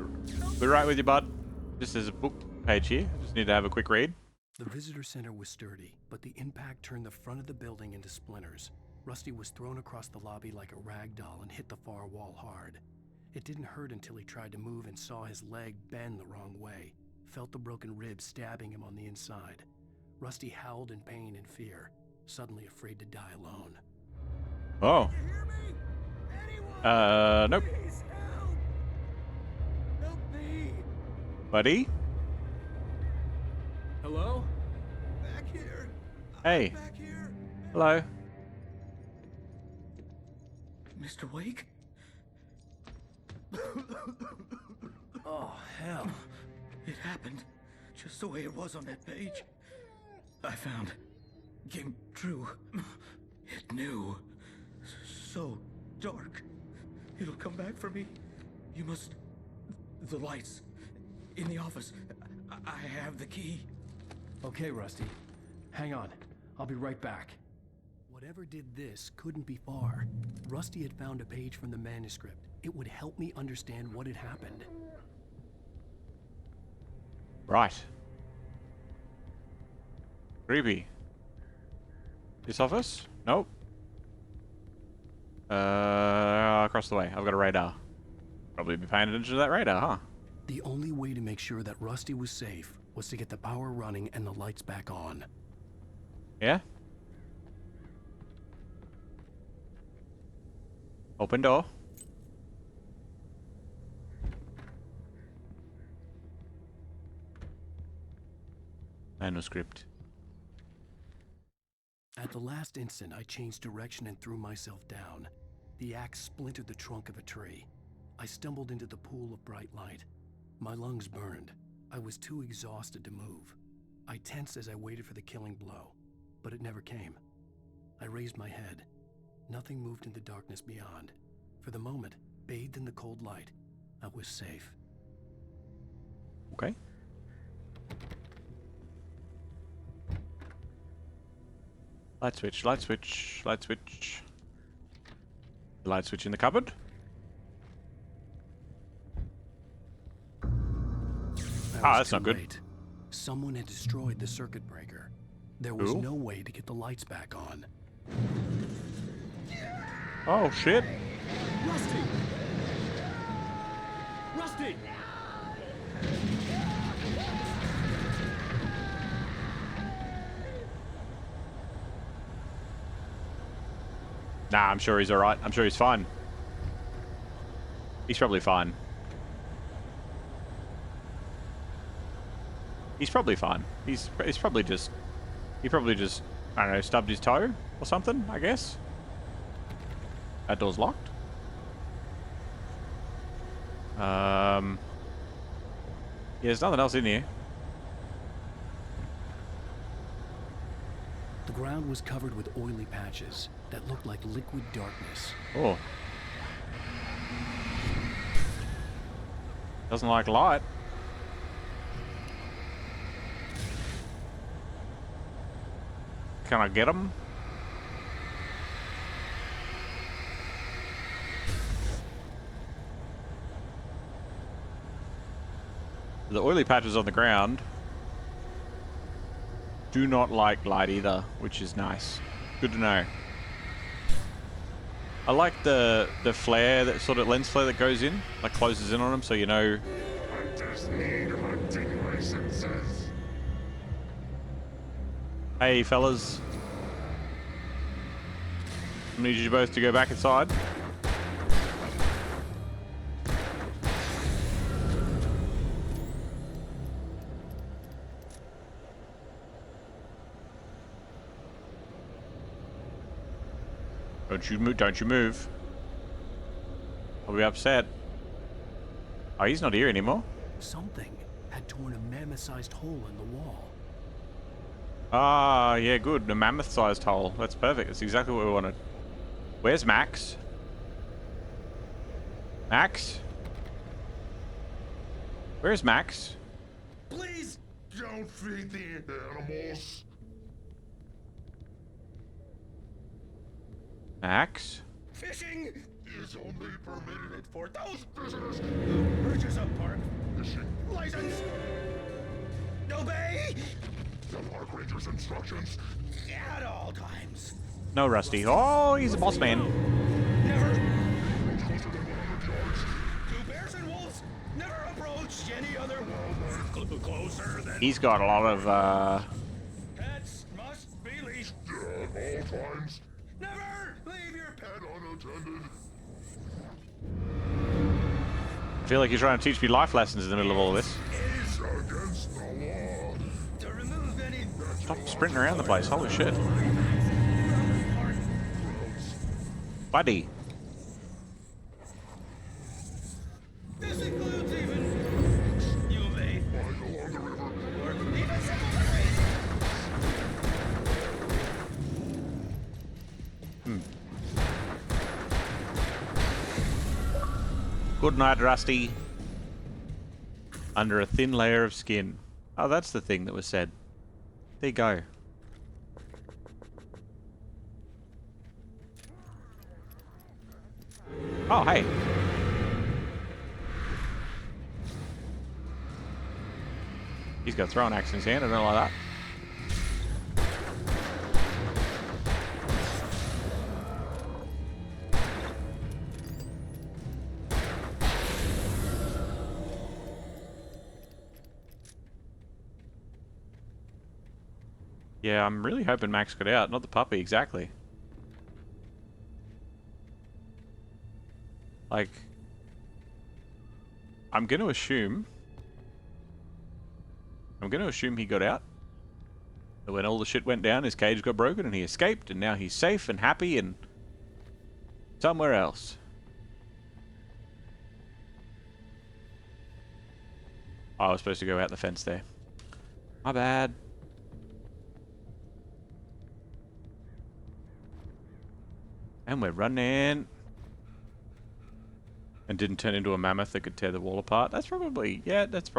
we're right with you, bud. Just there's a book page here. Just need to have a quick read. The visitor center was sturdy, but the impact turned the front of the building into splinters. Rusty was thrown across the lobby like a rag doll and hit the far wall hard. It didn't hurt until he tried to move and saw his leg bend the wrong way, felt the broken rib stabbing him on the inside. Rusty howled in pain and fear, suddenly afraid to die alone. Oh. Nope. Please, help! Help me! Buddy? Hello? Back here. Hey. Back here. Hello. Mr. Wake? Oh, hell. It happened just the way it was on that page. I found. Came true. It knew. So dark. It'll come back for me. You must. The lights. In the office. I have the key. Okay, Rusty. Hang on. I'll be right back. Whatever did this couldn't be far. Rusty had found a page from the manuscript. It would help me understand what had happened. Right. Creepy. This office? Nope. Across the way. I've got a radar. Probably be paying attention to that radar, huh? The only way to make sure that Rusty was safe was to get the power running and the lights back on. Yeah? Open door. Manuscript. At the last instant, I changed direction and threw myself down. The axe splintered the trunk of a tree. I stumbled into the pool of bright light. My lungs burned. I was too exhausted to move. I tensed as I waited for the killing blow, but it never came. I raised my head. Nothing moved in the darkness beyond. For the moment, bathed in the cold light, I was safe. Okay. Light switch, light switch, light switch. The light switch in the cupboard. That's not good. Late. Someone had destroyed the circuit breaker. There was Ooh. no way to get the lights back on. Oh shit. Rusty! Rusty! Nah, I'm sure he's alright. I'm sure he's fine. He's probably fine. He's probably fine. He's probably just... He probably just, I don't know, stubbed his toe or something, I guess. That door's locked. Yeah, there's nothing else in here. The ground was covered with oily patches that looked like liquid darkness. Oh. Doesn't like light. Can I get him? The oily patches on the ground do not like light either, which is nice. Good to know. I like the flare, that sort of lens flare that goes in, like closes in on them, so you know. I just need hunting licenses. Hey fellas, I need you both to go back inside. Don't you move, don't you move. I'll be upset. Oh, he's not here anymore. Something had torn a mammoth-sized hole in the wall. Ah, yeah, good. A mammoth-sized hole. That's perfect. That's exactly what we wanted. Where's Max? Max? Where's Max? Please don't feed the animals. Max? Fishing is only permitted for those visitors who purchase a park fishing license. Obey the park ranger's instructions at all times. No, Rusty. Oh, he's a boss man. Never approach closer than 100 yards. To bears and wolves, never approach any other closer than. He's got a lot of, Pets must be leashed at all times. Never leave your pet unattended. I feel like you're trying to teach me life lessons in the middle of all this. Is against the law. To remove any. Stop sprinting around the place. Holy shit. Buddy. This includes even. You may go on the river. Or even simple ferries. Good night, Rusty. Under a thin layer of skin. Oh, that's the thing that was said. There you go. Oh, hey. He's got a throwing axe in his hand. I don't like that. Yeah, I'm really hoping Max got out, not the puppy, exactly. Like, I'm going to assume he got out. That when all the shit went down, his cage got broken and he escaped, and now he's safe and happy and somewhere else. Oh, I was supposed to go out the fence there. My bad. And we're running. And didn't turn into a mammoth that could tear the wall apart. That's probably, it's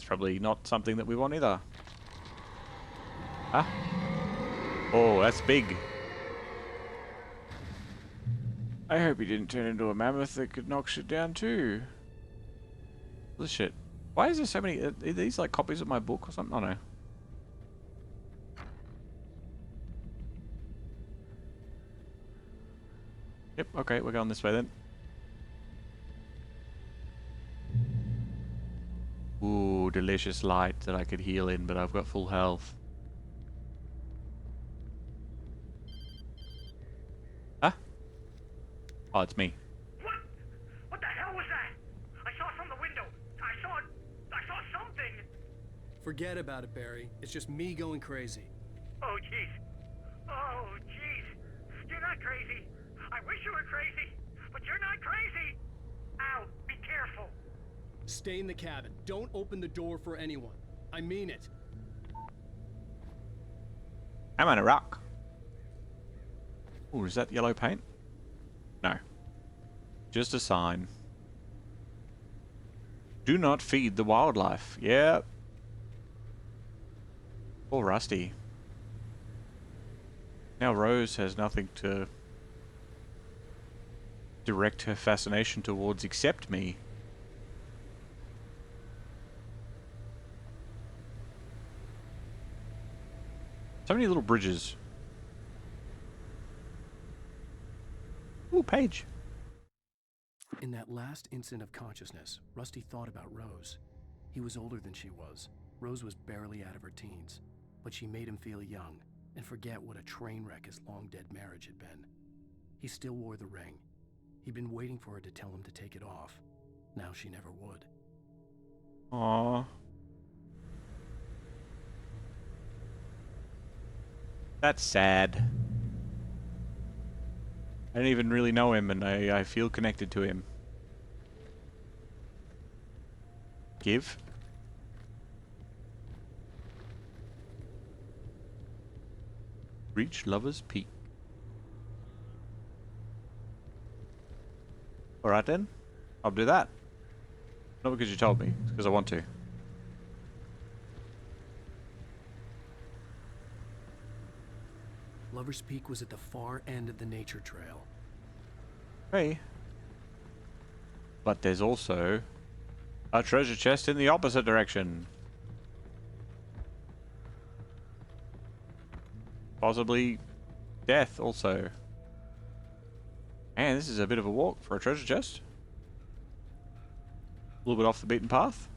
probably not something that we want either. Huh? Oh, that's big. I hope he didn't turn into a mammoth that could knock shit down too. This shit. Why is there so many, are these like copies of my book or something? I don't know. Yep, okay, we're going this way then. Ooh, delicious light that I could heal in, but I've got full health. Huh? Oh, it's me. What? What the hell was that? I saw it from the window. I saw something. Forget about it, Barry. It's just me going crazy. Oh, jeez. Oh, jeez. You're not crazy. I wish you were crazy, but you're not crazy. Ow, be careful. Stay in the cabin. Don't open the door for anyone. I mean it. I'm on a rock. Oh, is that yellow paint? No. Just a sign. Do not feed the wildlife. Yeah. Poor Rusty. Now Rose has nothing to direct her fascination towards except me. So many little bridges. Ooh, page. In that last instant of consciousness, Rusty thought about Rose. He was older than she was. Rose was barely out of her teens, but she made him feel young and forget what a train wreck his long-dead marriage had been. He still wore the ring. He'd been waiting for her to tell him to take it off. Now she never would. Aww. That's sad. I don't even really know him, and I feel connected to him. Give. Reach Lover's Peak. Alright then. I'll do that. Not because you told me, it's because I want to. Lover's Peak was at the far end of the nature trail. Hey. But there's also a treasure chest in the opposite direction. Possibly death also. And this is a bit of a walk for a treasure chest. A little bit off the beaten path.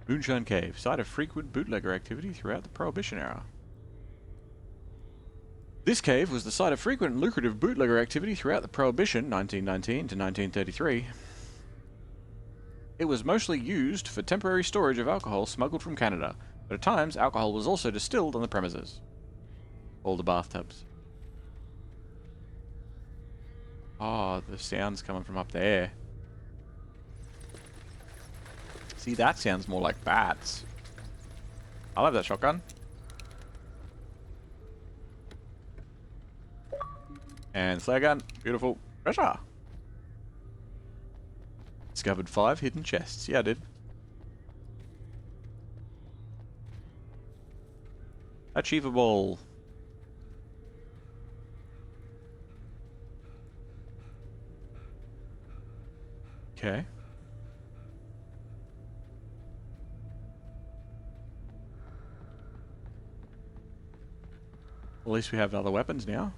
Moonshine Cave, site of frequent bootlegger activity throughout the Prohibition era. This cave was the site of frequent and lucrative bootlegger activity throughout the Prohibition, 1919 to 1933. It was mostly used for temporary storage of alcohol smuggled from Canada, but at times alcohol was also distilled on the premises. All the bathtubs. Oh, the sound's coming from up there. See, that sounds more like bats. I'll have that shotgun. And flare gun. Beautiful. Treasure. Discovered 5 hidden chests. Yeah, I did. Achievable. Okay. At least we have other weapons now.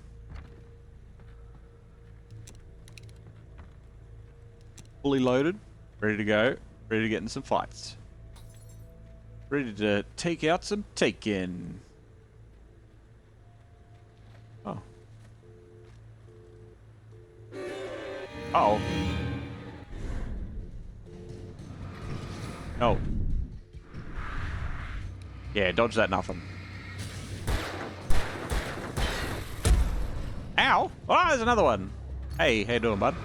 Fully loaded, ready to go, ready to get in some fights. Ready to take out some Taken. Oh. Uh-oh. No. Yeah, dodge that nothing. Ow! Oh, there's another one. Hey, how you doing, bud?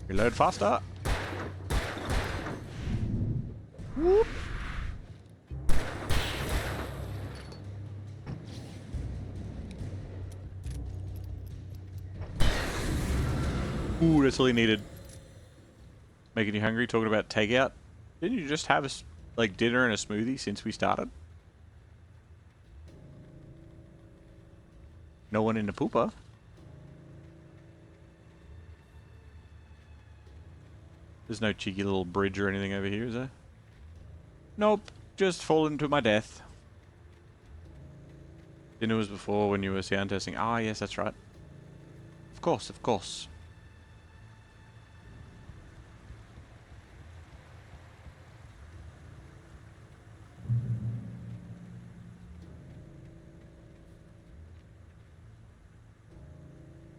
Reload faster. Whoop. Ooh, that's all you needed. Making you hungry, talking about takeout. Didn't you just have a, like, dinner and a smoothie since we started? No one in the pooper. There's no cheeky little bridge or anything over here, is there? Nope, just fallen to my death. Dinner was before when you were sound testing. Ah, yes, that's right. Of course, of course.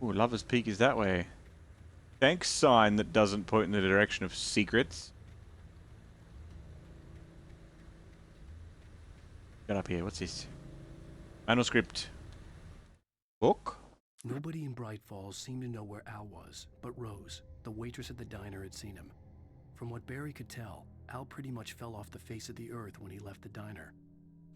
Ooh, Lover's Peak is that way. Thanks sign that doesn't point in the direction of secrets. Get up here, what's this? Manuscript. Book? Nobody in Bright Falls seemed to know where Al was, but Rose, the waitress at the diner, had seen him. From what Barry could tell, Al pretty much fell off the face of the earth when he left the diner.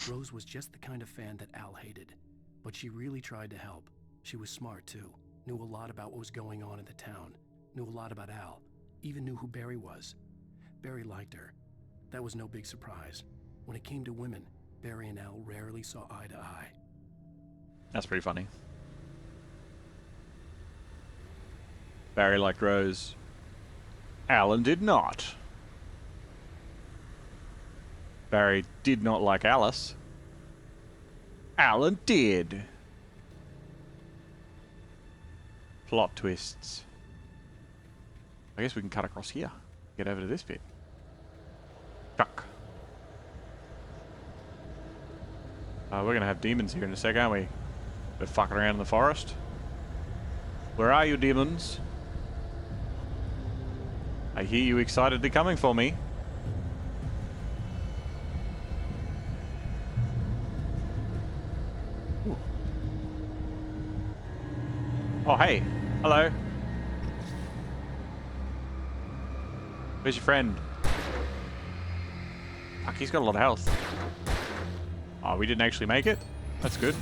Rose was just the kind of fan that Al hated, but she really tried to help. She was smart too, knew a lot about what was going on in the town, knew a lot about Al, even knew who Barry was. Barry liked her. That was no big surprise. When it came to women, Barry and Al rarely saw eye to eye. That's pretty funny. Barry liked Rose. Alan did not. Barry did not like Alice. Alan did. Plot twists. I guess we can cut across here. Get over to this bit. Chuck. We're gonna have demons here in a sec, aren't we? They're fucking around in the forest. Where are you, demons? I hear you excitedly coming for me. Ooh. Oh, hey. Hello. Where's your friend? Fuck, he's got a lot of health. Oh, we didn't actually make it? That's good.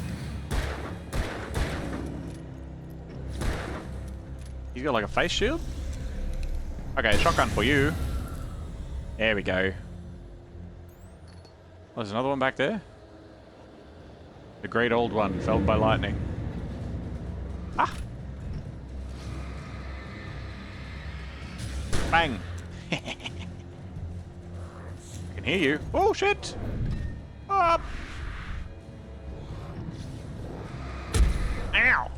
He's got like a face shield? Okay, shotgun for you. There we go. Oh, there's another one back there. The great old one, felled by lightning. Ah! Bang! I can hear you. Oh, shit! Up! Ow!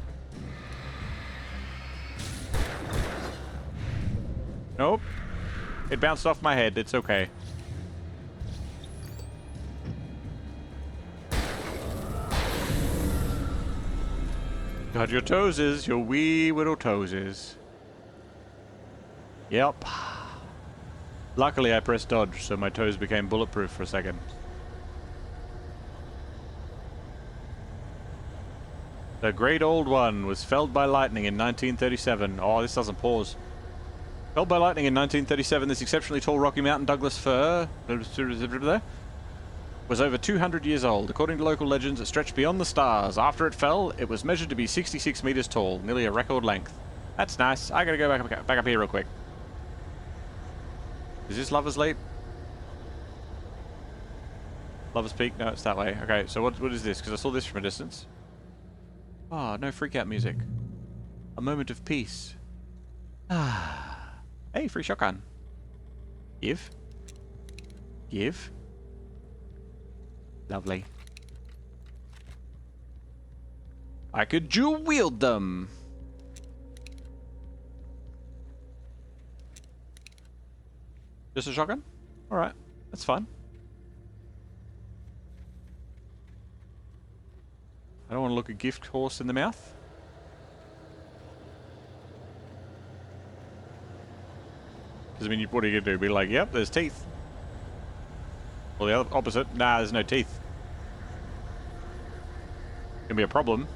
Nope. It bounced off my head. It's okay. Got your toeses, your wee little toeses. Yep. Luckily I pressed dodge, so my toes became bulletproof for a second. The great old one was felled by lightning in 1937. Oh, this doesn't pause. Felled by lightning in 1937, this exceptionally tall Rocky Mountain Douglas fir was over 200 years old. According to local legends, it stretched beyond the stars. After it fell, it was measured to be 66 meters tall, nearly a record length. That's nice. I gotta go back up here real quick. Is this Lover's Leap? Lover's Peak? No, it's that way. Okay, so what is this? Because I saw this from a distance. Ah, no freak out music. A moment of peace. Ah. Hey, free shotgun. Give. Give. Lovely. I could dual wield them. Just a shotgun? Alright, that's fine. I don't want to look a gift horse in the mouth. Because I mean, what are you going to do? Be like, yep, there's teeth. Or the other opposite, nah, there's no teeth. Gonna be a problem.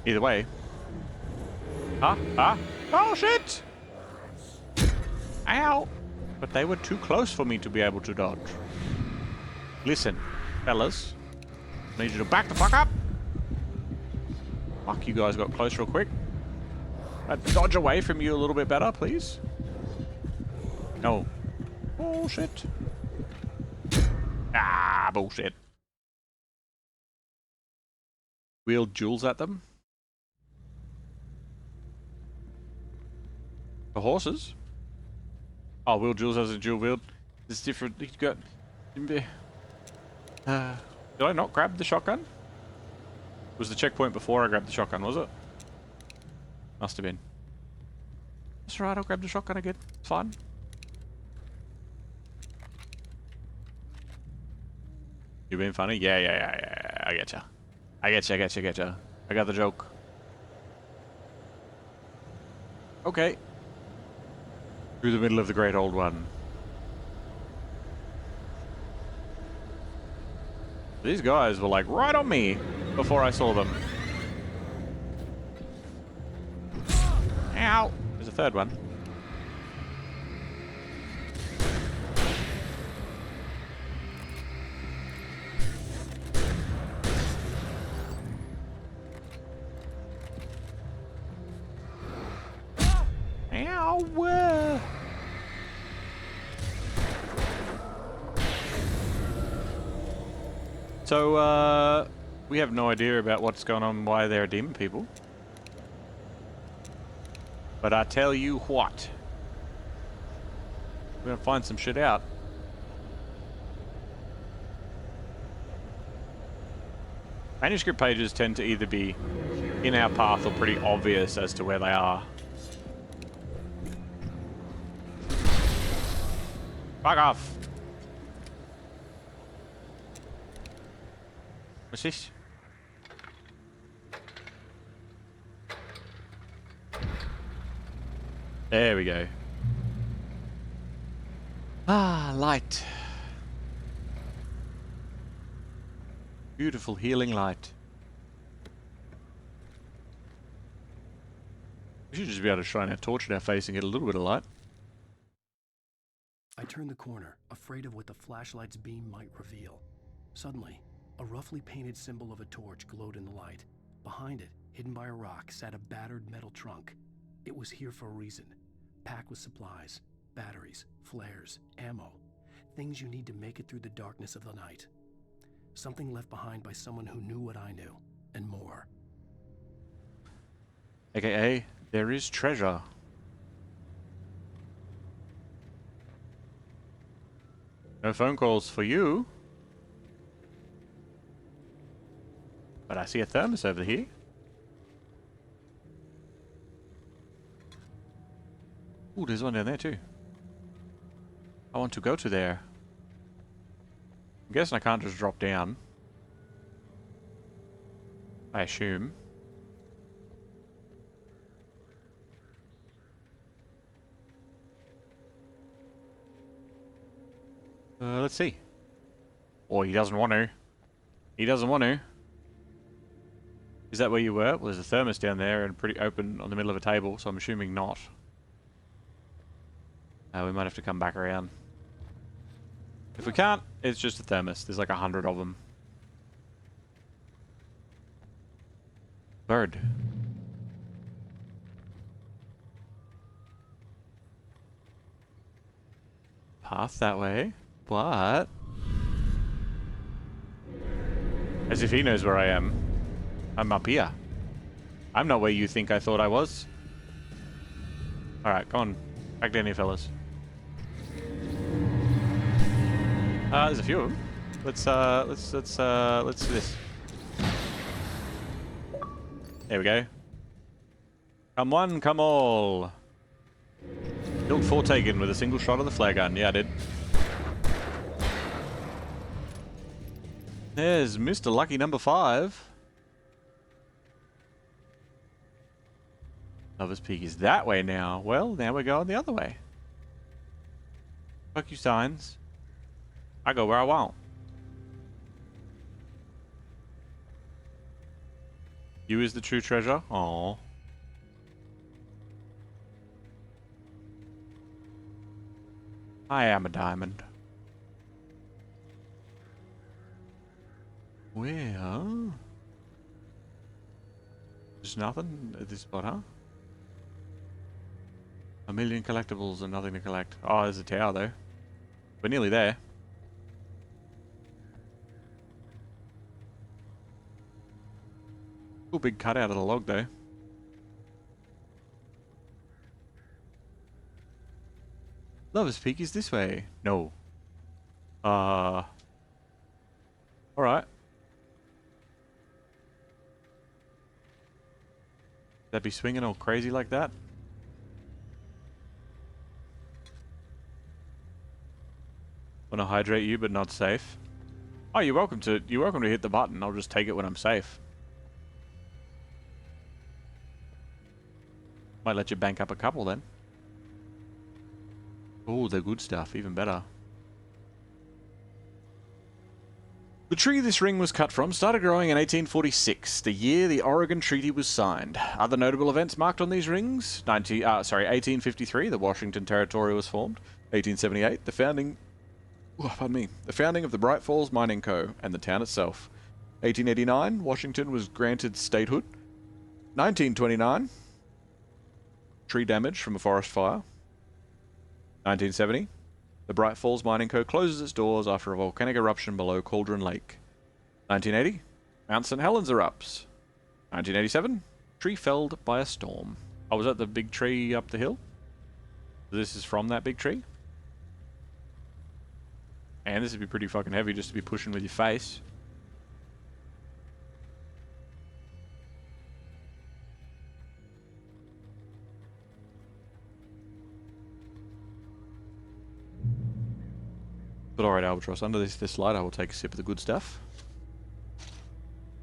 Either way. Oh shit! Ow! But they were too close for me to be able to dodge. Listen, fellas. I need you to back the fuck up! Fuck, you guys got close real quick. I'd dodge away from you a little bit better, please. No. Bullshit. Ah, bullshit. Wield jewels at them. The horses? Oh, wield jewels as a dual wield. It's different. You got. Did I not grab the shotgun? Was the checkpoint before I grabbed the shotgun, was it? Must have been. That's right, I'll grab the shotgun again. It's fine. You being funny? Yeah. I getcha. I getcha. I got the joke. Okay. Through the middle of the Great Old One. These guys were like right on me before I saw them. Ow! There's a third one. Ow! So, we have no idea about what's going on and why they're demon people. But I tell you what. We're gonna find some shit out. Manuscript pages tend to either be in our path or pretty obvious as to where they are. Fuck off. What's this? There we go. Ah, light. Beautiful healing light. We should just be able to shine our torch at our face and get a little bit of light. I turned the corner, afraid of what the flashlight's beam might reveal. Suddenly, a roughly painted symbol of a torch glowed in the light. Behind it, hidden by a rock, sat a battered metal trunk. It was here for a reason. Packed with supplies, batteries, flares, ammo. Things you need to make it through the darkness of the night. Something left behind by someone who knew what I knew, and more. AKA, there is treasure. No phone calls for you. But I see a thermos over here. Ooh, there's one down there too. I want to go to there. I'm guessing I can't just drop down. I assume. Let's see. Or he doesn't want to. He doesn't want to. Is that where you were? Well, there's a thermos down there and pretty open on the middle of a table, so I'm assuming not. We might have to come back around. If we can't, it's just a thermos. There's like 100 of them. Bird. Path that way. What? As if he knows where I am. I'm up here. I'm not where you think I thought I was. Alright, come on. Back down here, fellas. There's a few of them. Let's do this. There we go. Come one, come all. Killed 4 Taken with a single shot of the flare gun. Yeah, I did. There's Mr. Lucky number 5. Lover's Peak is that way now. Well, now we're going the other way. Fuck you, signs. I go where I want. You is the true treasure? Aww. I am a diamond. Well... There's nothing at this spot, huh? A million collectibles and nothing to collect. Oh, there's a tower though. We're nearly there. Cool big cutout of the log though. Lover's Peak is this way. No. Alright. That be swinging all crazy like that? Wanna hydrate you, but not safe. Oh, you're welcome to hit the button. I'll just take it when I'm safe. Might let you bank up a couple then. Oh, the good stuff, even better. The tree this ring was cut from started growing in 1846, the year the Oregon Treaty was signed. Other notable events marked on these rings: 1853, the Washington Territory was formed. 1878, the founding of the Bright Falls Mining Co. and the town itself. 1889, Washington was granted statehood. 1929, tree damage from a forest fire. 1970, the Bright Falls Mining Co. closes its doors after a volcanic eruption below Cauldron Lake. 1980, Mount St. Helens erupts. 1987, tree felled by a storm. Oh, was that the big tree up the hill? This is from that big tree? And this would be pretty fucking heavy just to be pushing with your face. But alright, Albatross, under this light I will take a sip of the good stuff.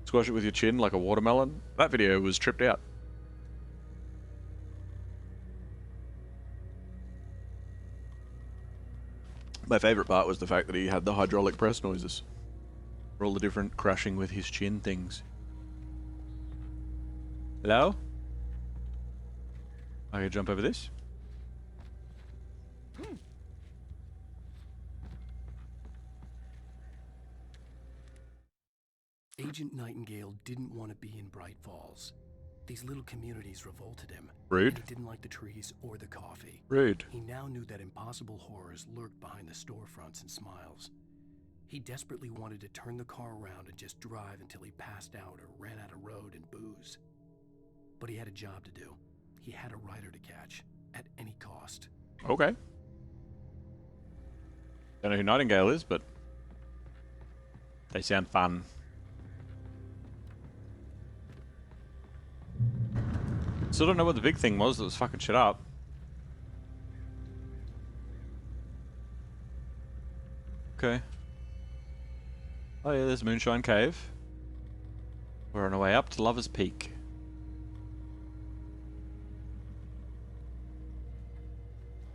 Squash it with your chin like a watermelon. That video was tripped out. My favourite part was the fact that he had the hydraulic press noises. For all the different crashing with his chin things. Hello? I can jump over this? Agent Nightingale didn't want to be in Bright Falls. These little communities revolted him. Rude. He didn't like the trees or the coffee. Rude. He now knew that impossible horrors lurked behind the storefronts and smiles. He desperately wanted to turn the car around and just drive until he passed out or ran out of road and booze. But he had a job to do. He had a rider to catch, at any cost. Okay. Don't know who Nightingale is, but they sound fun. Still don't know what the big thing was that was fucking shit up. Okay. Oh yeah, there's Moonshine Cave. We're on our way up to Lover's Peak.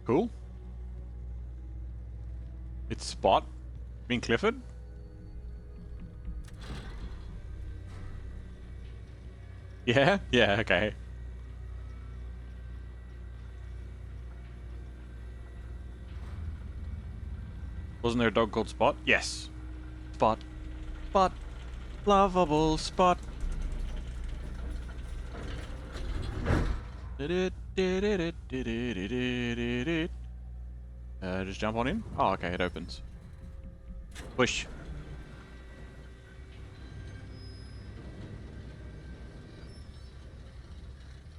Cool. It's Spot. You mean Clifford? Yeah? Yeah, okay. Wasn't there a dog called Spot? Yes. Spot. Spot. Lovable Spot. Just jump on in? Oh, okay, it opens. Push.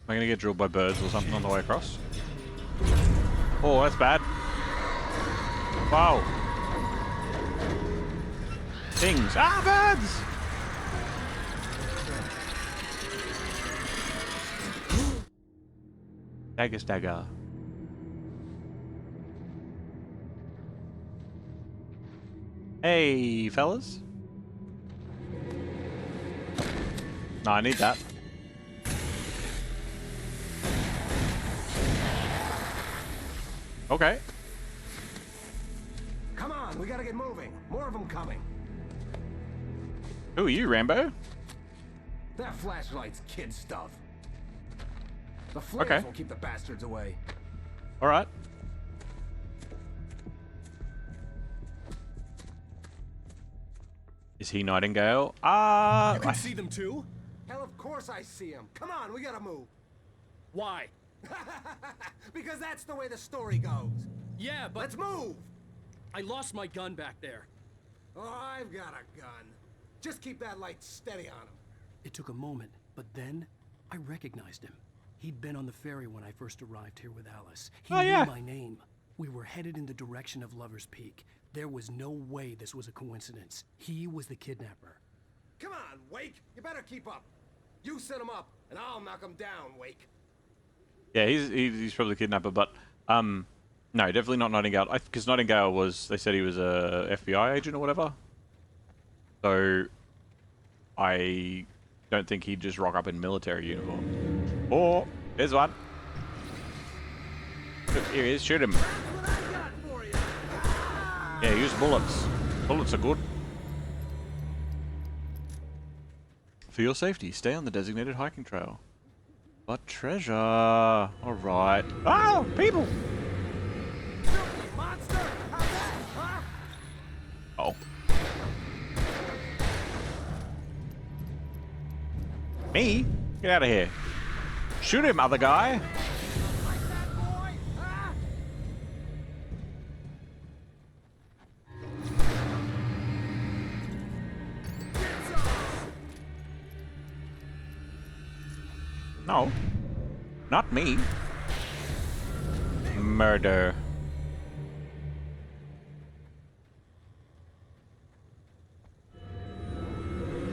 I gonna get drilled by birds or something on the way across? Oh, that's bad. Wow. Things. Ah, birds! Dagger stagger. Hey, fellas. No, I need that. Okay. Come on, we gotta get moving. More of them coming. Who are you, Rambo? That flashlight's kid stuff. The flares Okay. will keep the bastards away. All right. Is he Nightingale? You can see them too? Hell, of course I see them. Come on, we gotta move. Why? Because that's the way the story goes. Yeah, but... Let's move! I lost my gun back there. Oh, I've got a gun. Just keep that light steady on him. It took a moment, but then I recognized him. He'd been on the ferry when I first arrived here with Alice. He knew my name. We were headed in the direction of Lover's Peak. There was no way this was a coincidence. He was the kidnapper. Come on, Wake. You better keep up. You set him up, and I'll knock him down, Wake. Yeah, he's probably the kidnapper, but no, definitely not Nightingale. Because Nightingale was, they said he was a FBI agent or whatever. So I don't think he'd just rock up in military uniform. Oh, there's one. Here he is, shoot him. Yeah, use bullets. Bullets are good. For your safety, stay on the designated hiking trail. But treasure. Alright. Oh, people! Oh. Me? Get out of here. Shoot him, other guy. No. Not me. Murder.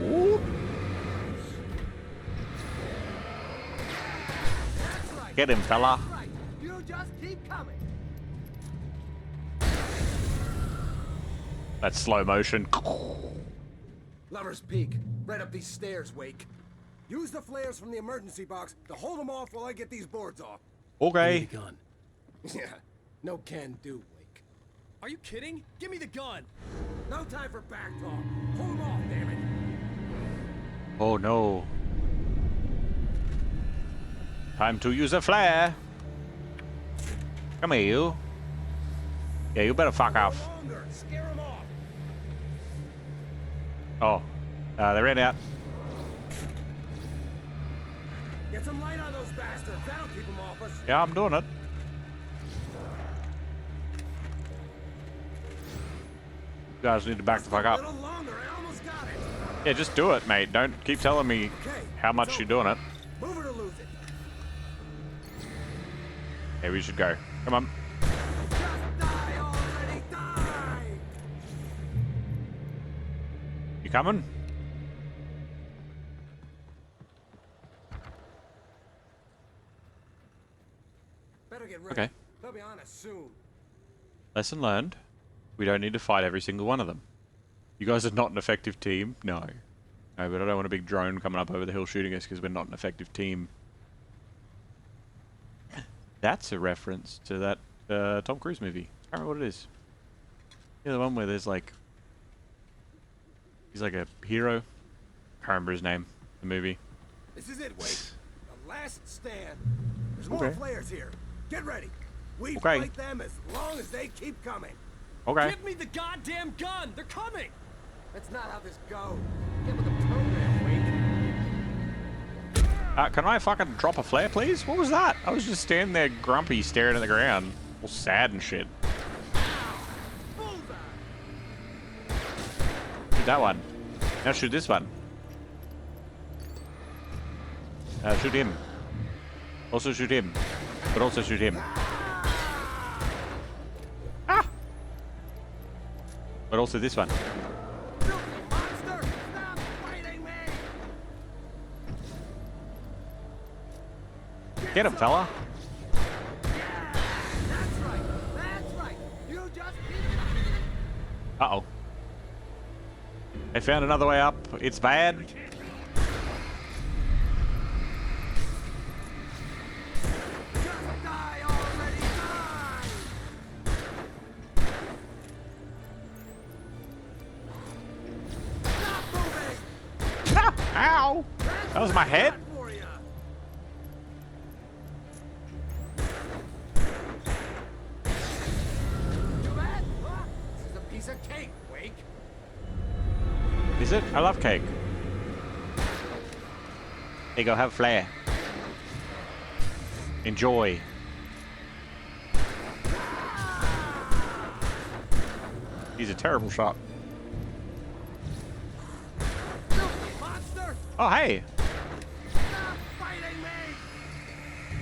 Ooh. Get him, fella. You just keep coming. That's slow motion. Lover's Peak. Right up these stairs, Wake. Use the flares from the emergency box to hold them off while I get these boards off. Okay. Yeah, no can do, Wake. Are you kidding? Give me the gun. No time for back talk. Hold them off, damn it. Oh no. Time to use a flare. Come here, you. Yeah, you better fuck off. Scare them off. Oh, they ran out. Get some light on those bastards. That'll keep them off us. Yeah, I'm doing it. You guys need to back the fuck up. A little longer. I almost got it. Yeah, just do it, mate. Don't keep telling me how much you're doing it. Move it or lose it. Yeah, we should go. Come on. Die already. Die. You coming? Better get ready. Okay. They'll be on us soon. Lesson learned. We don't need to fight every single one of them. You guys are not an effective team. No. No, but I don't want a big drone coming up over the hill shooting us because we're not an effective team. That's a reference to that Tom Cruise movie. I can't remember what it is. Yeah, the one where there's like... He's like a hero. Can't remember his name. The movie. This is it, Wake. The last stand. There's more Okay. flares here. Get ready. We Okay. fight them as long as they keep coming. Okay. Give me the goddamn gun! They're coming! That's not how this goes. Get with the program, Wake. Can I fucking drop a flare, please? What was that? I was just standing there grumpy, staring at the ground. All sad and shit. Shoot that one. Now shoot this one. Shoot him. Also shoot him. But also shoot him. Ah! But also this one. Get him, fella. Uh-oh. They found another way up. It's bad. Ah, ow! That was my head. Piece of cake, Wake. Is it? I love cake. Here you go, have a flare. Enjoy. He's a terrible shot. Oh, hey!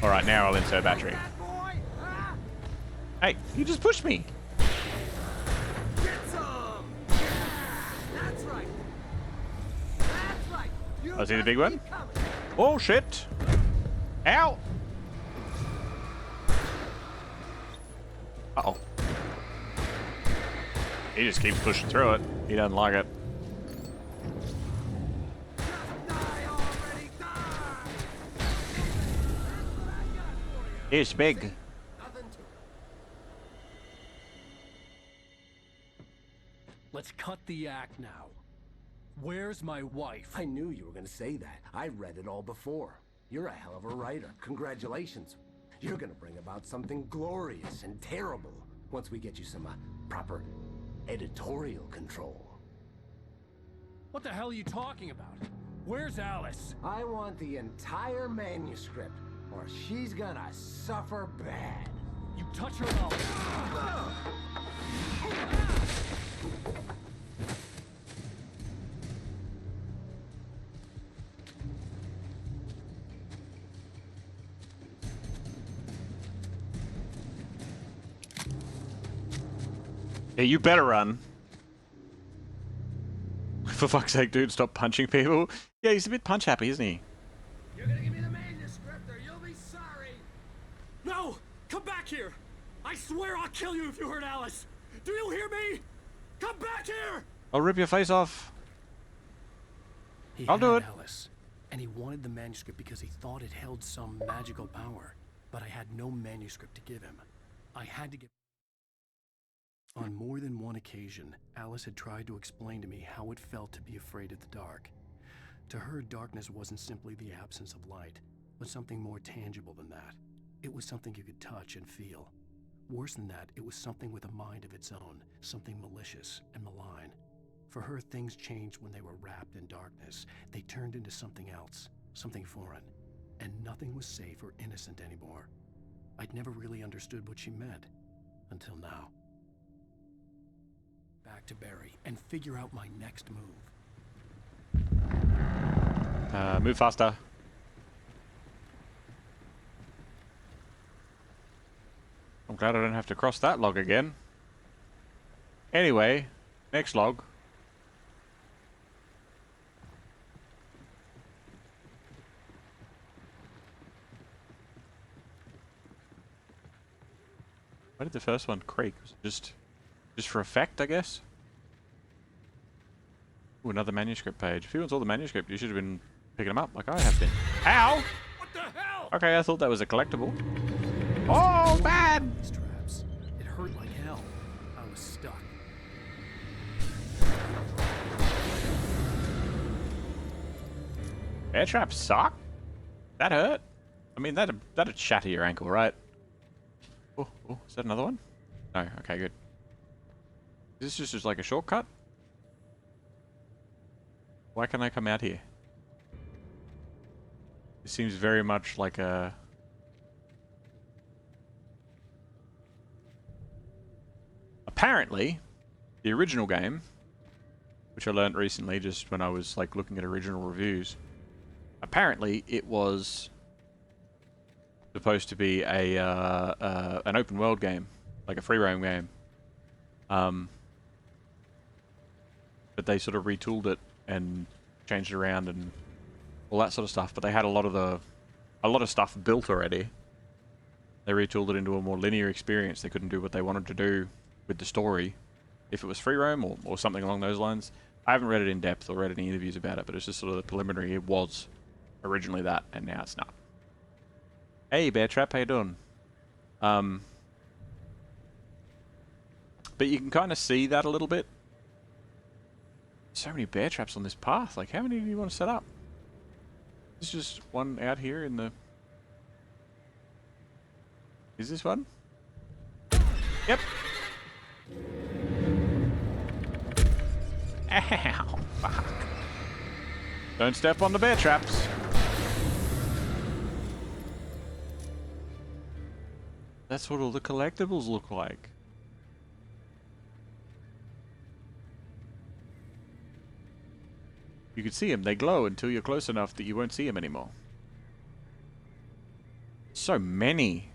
Alright, now I'll insert battery. Hey, you just pushed me! Oh, see the big one? Oh, shit! Ow! Uh-oh. He just keeps pushing through it. He doesn't like it. It's big. Let's cut the act now. Where's my wife? I knew you were going to say that. I read it all before. You're a hell of a writer. Congratulations. You're going to bring about something glorious and terrible once we get you some proper editorial control. What the hell are you talking about? Where's Alice? I want the entire manuscript, or she's gonna suffer bad. You touch her and I'll... Yeah, you better run. For fuck's sake, dude, stop punching people. Yeah, he's a bit punch happy, isn't he? You're gonna give me the manuscript or you'll be sorry. No! Come back here! I swear I'll kill you if you hurt Alice! Do you hear me? Come back here! I'll rip your face off. I'll do it. Alice, and he wanted the manuscript because he thought it held some magical power. But I had no manuscript to give him. I had to give... On more than one occasion, Alice had tried to explain to me how it felt to be afraid of the dark. To her, darkness wasn't simply the absence of light, but something more tangible than that. It was something you could touch and feel. Worse than that, it was something with a mind of its own, something malicious and malign. For her, things changed when they were wrapped in darkness. They turned into something else, something foreign, and nothing was safe or innocent anymore. I'd never really understood what she meant, until now. Back to Barry and figure out my next move. Move faster. I'm glad I don't have to cross that log again. Anyway, next log. Why did the first one creak? Was it just for effect, I guess? Ooh, another manuscript page. If he wants all the manuscript, you should have been picking them up like I have been. Ow! What the hell? Okay, I thought that was a collectible. Oh, bad! These traps. It hurt like hell. I was stuck. Bear traps suck? That hurt? I mean, that'd shatter your ankle, right? Oh, is that another one? No, okay, good. Is this just like a shortcut? Why can't I come out here? It seems very much like a... Apparently, the original game, which I learned recently just when I was like looking at original reviews, apparently it was supposed to be a an open world game, like a free roam game. But they sort of retooled it and changed it around and all that sort of stuff. But they had a lot of stuff built already. They retooled it into a more linear experience. They couldn't do what they wanted to do with the story if it was free roam or something along those lines. I haven't read it in depth or read any interviews about it, but it's just sort of the preliminary. It was originally that, and now it's not. Hey, Bear Trap, how you doing? But you can kind of see that a little bit. So many bear traps on this path. Like, how many do you want to set up? This is just one out here in the... Is this one? Yep. Ow, fuck. Don't step on the bear traps. That's what all the collectibles look like. You can see them. They glow until you're close enough that you won't see them anymore. So many.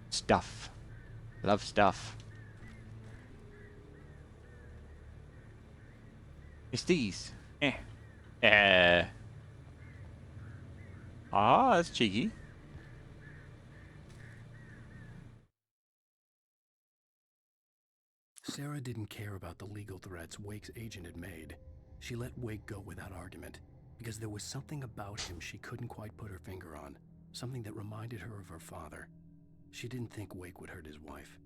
Stuff. Love stuff. It's these. Ah, that's cheeky. Sarah didn't care about the legal threats Wake's agent had made. She let Wake go without argument, because there was something about him she couldn't quite put her finger on, something that reminded her of her father. She didn't think Wake would hurt his wife.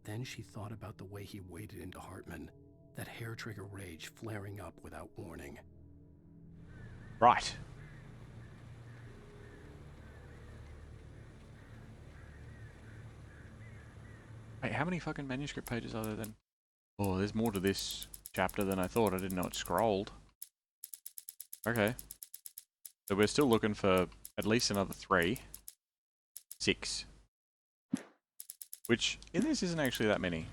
Then she thought about the way he waded into Hartman, that hair-trigger rage flaring up without warning. Right. Wait, how many fucking manuscript pages are there then? Oh, there's more to this chapter than I thought. I didn't know it scrolled. Okay. So we're still looking for at least another 3. 6. Which, in this, isn't actually that many.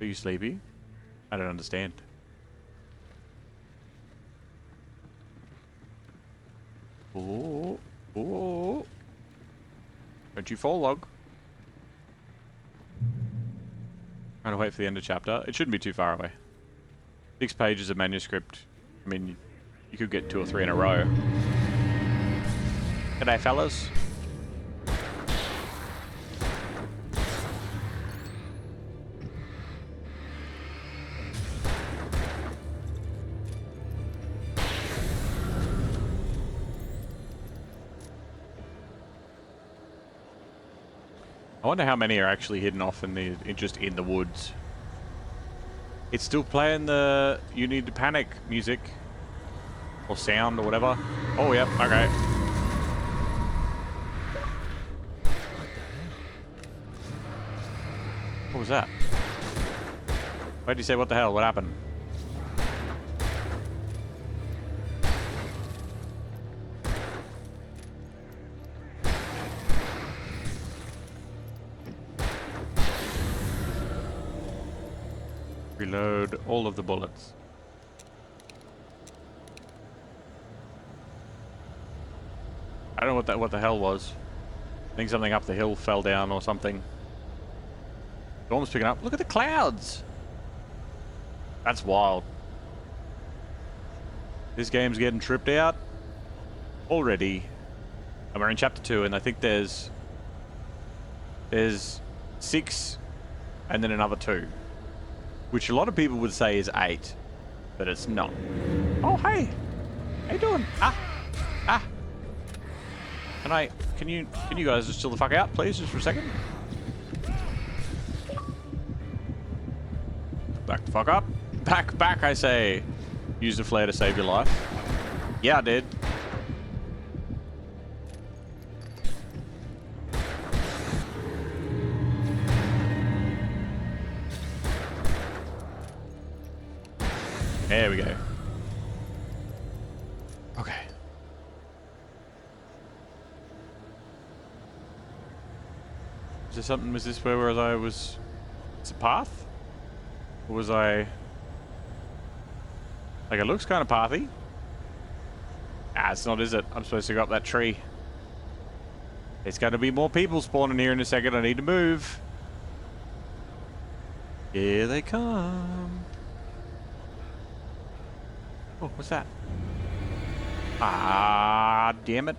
Are you sleepy? I don't understand. Oh, oh. Don't you fall, log. Trying to wait for the end of chapter. It shouldn't be too far away. 6 pages of manuscript. I mean, you could get 2 or 3 in a row. G'day, fellas. I wonder how many are actually hidden off in the just in the woods. It's still playing the "You Need to Panic" music or sound or whatever. Oh, yep. Okay. What was that? Why did you say what the hell? What happened? Reload all of the bullets. I don't know what the hell was. I think something up the hill fell down or something. Storm's picking up. Look at the clouds! That's wild. This game's getting tripped out already. And we're in chapter 2, and I think there's 6 and then another 2. Which a lot of people would say is 8, but it's not. Oh, hey! How you doing? Ah! Can you guys just chill the fuck out, please, just for a second? Back the fuck up. Back, I say. Use the flare to save your life. Yeah, I did. There we go. Okay. Is there something? Was this where I was? It's a path? Or was I? Like it looks kind of pathy. Ah, it's not, is it? I'm supposed to go up that tree. There's going to be more people spawning here in a second. I need to move. Here they come. Oh, what's that? Ah, damn it.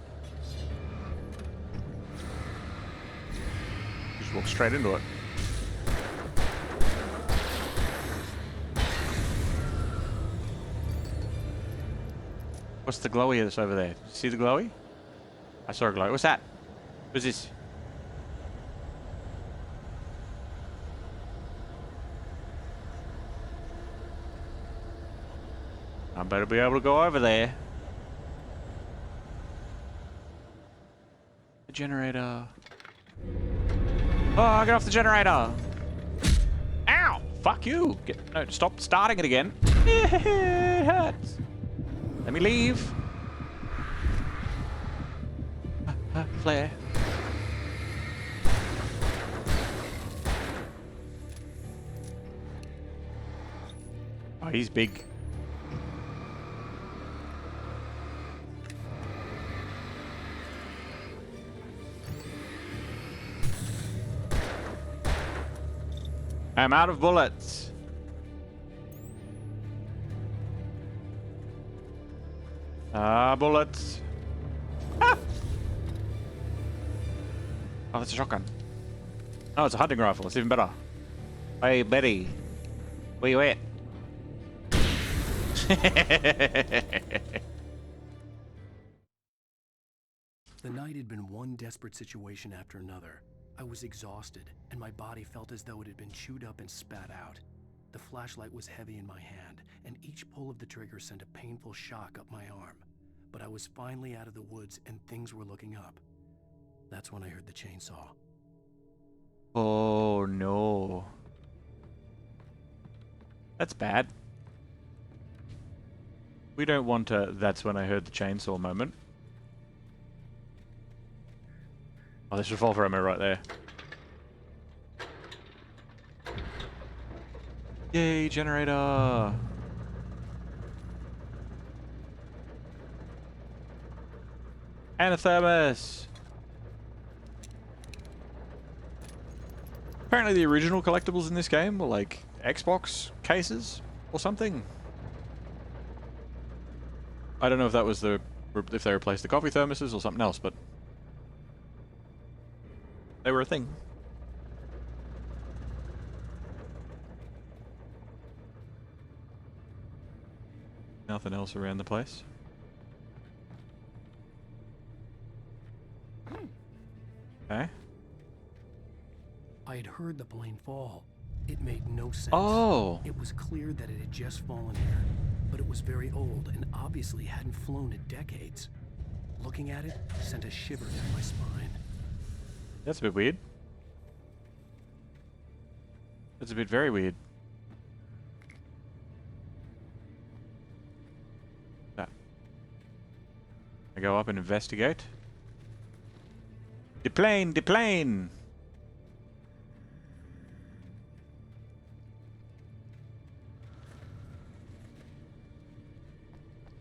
Just walk straight into it. What's the glowy that's over there? See the glowy? I saw a glowy. What's that? What's this? I better be able to go over there. The generator. Oh, get off the generator! Ow! Fuck you! No, stop starting it again. It hurts. Let me leave. Flare. Oh, he's big. I'm out of bullets. Bullets. Ah! Oh, that's a shotgun. Oh, it's a hunting rifle. It's even better. Hey, Betty. Where you at? The night had been one desperate situation after another. I was exhausted, and my body felt as though it had been chewed up and spat out. The flashlight was heavy in my hand, and each pull of the trigger sent a painful shock up my arm. But I was finally out of the woods, and things were looking up. That's when I heard the chainsaw. Oh, no. That's bad. We don't want a "that's when I heard the chainsaw" moment. Oh, there's revolver ammo right there. Yay, generator! And a thermos! Apparently the original collectibles in this game were like Xbox cases or something. I don't know if that was if they replaced the coffee thermoses or something else, but they were a thing. Nothing else around the place. Okay. I had heard the plane fall. It made no sense. Oh! It was clear that it had just fallen here, but it was very old and obviously hadn't flown in decades. Looking at it sent a shiver down my spine. That's a bit weird. That's a bit very weird. That. I go up and investigate. The plane! The plane!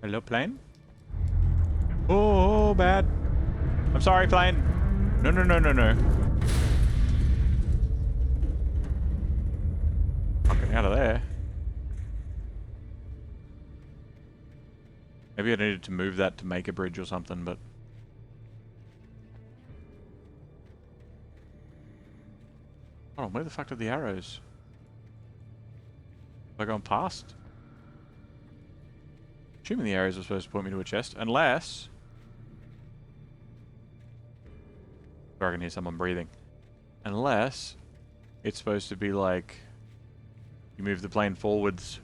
Hello, plane? Oh, bad. I'm sorry, plane. No, no, no, no, no. Fucking out of there. Maybe I needed to move that to make a bridge or something, but... Hold on, where the fuck are the arrows? Have I gone past? Assuming the arrows are supposed to point me to a chest, unless... I can hear someone breathing. Unless it's supposed to be like you move the plane forwards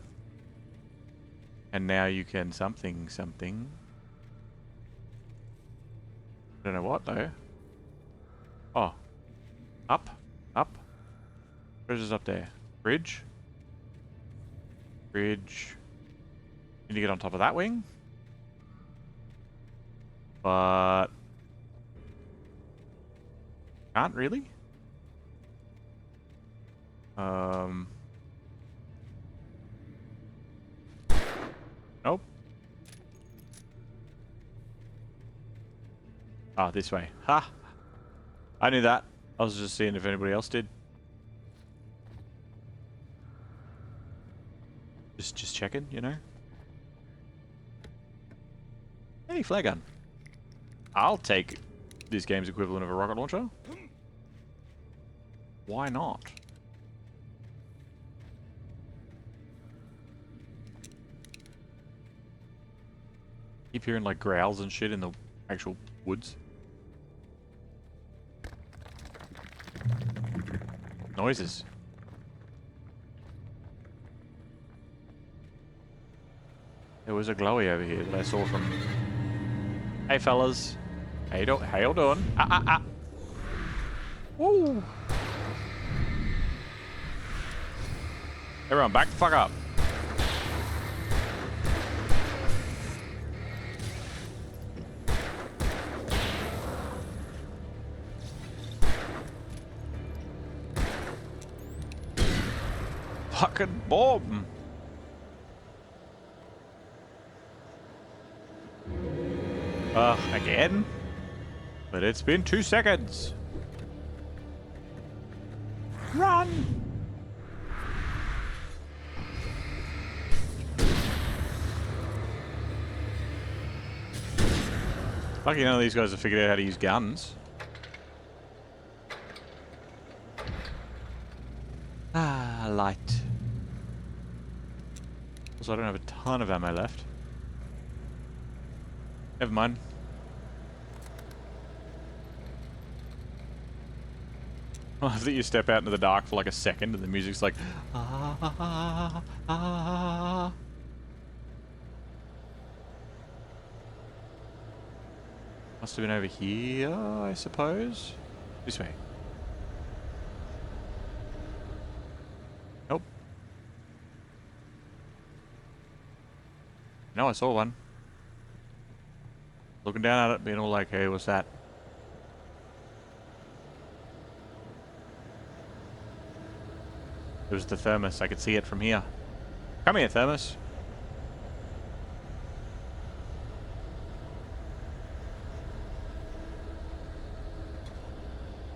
and now you can something. I don't know what though. Oh. Up. What is up there? Bridge. Need to get on top of that wing. But can't really? Nope. Ah, this way. Ha! I knew that. I was just seeing if anybody else did. Just checking, you know? Hey, flare gun. I'll take this game's equivalent of a rocket launcher. Why not? Keep hearing like growls and shit in the actual woods. Noises. There was a glowy over here that I saw from... Hey fellas. How you doing? Woo! Everyone, back the fuck up. Fucking bomb. Again? But it's been 2 seconds. Run! Lucky none of these guys have figured out how to use guns. Ah, light. Also, I don't have a ton of ammo left. Never mind. I love that you step out into the dark for like a second and the music's like... Must have been over here, I suppose. This way. Nope. No, I saw one. Looking down at it, being all like, hey, what's that? It was the thermos. I could see it from here. Come here, thermos.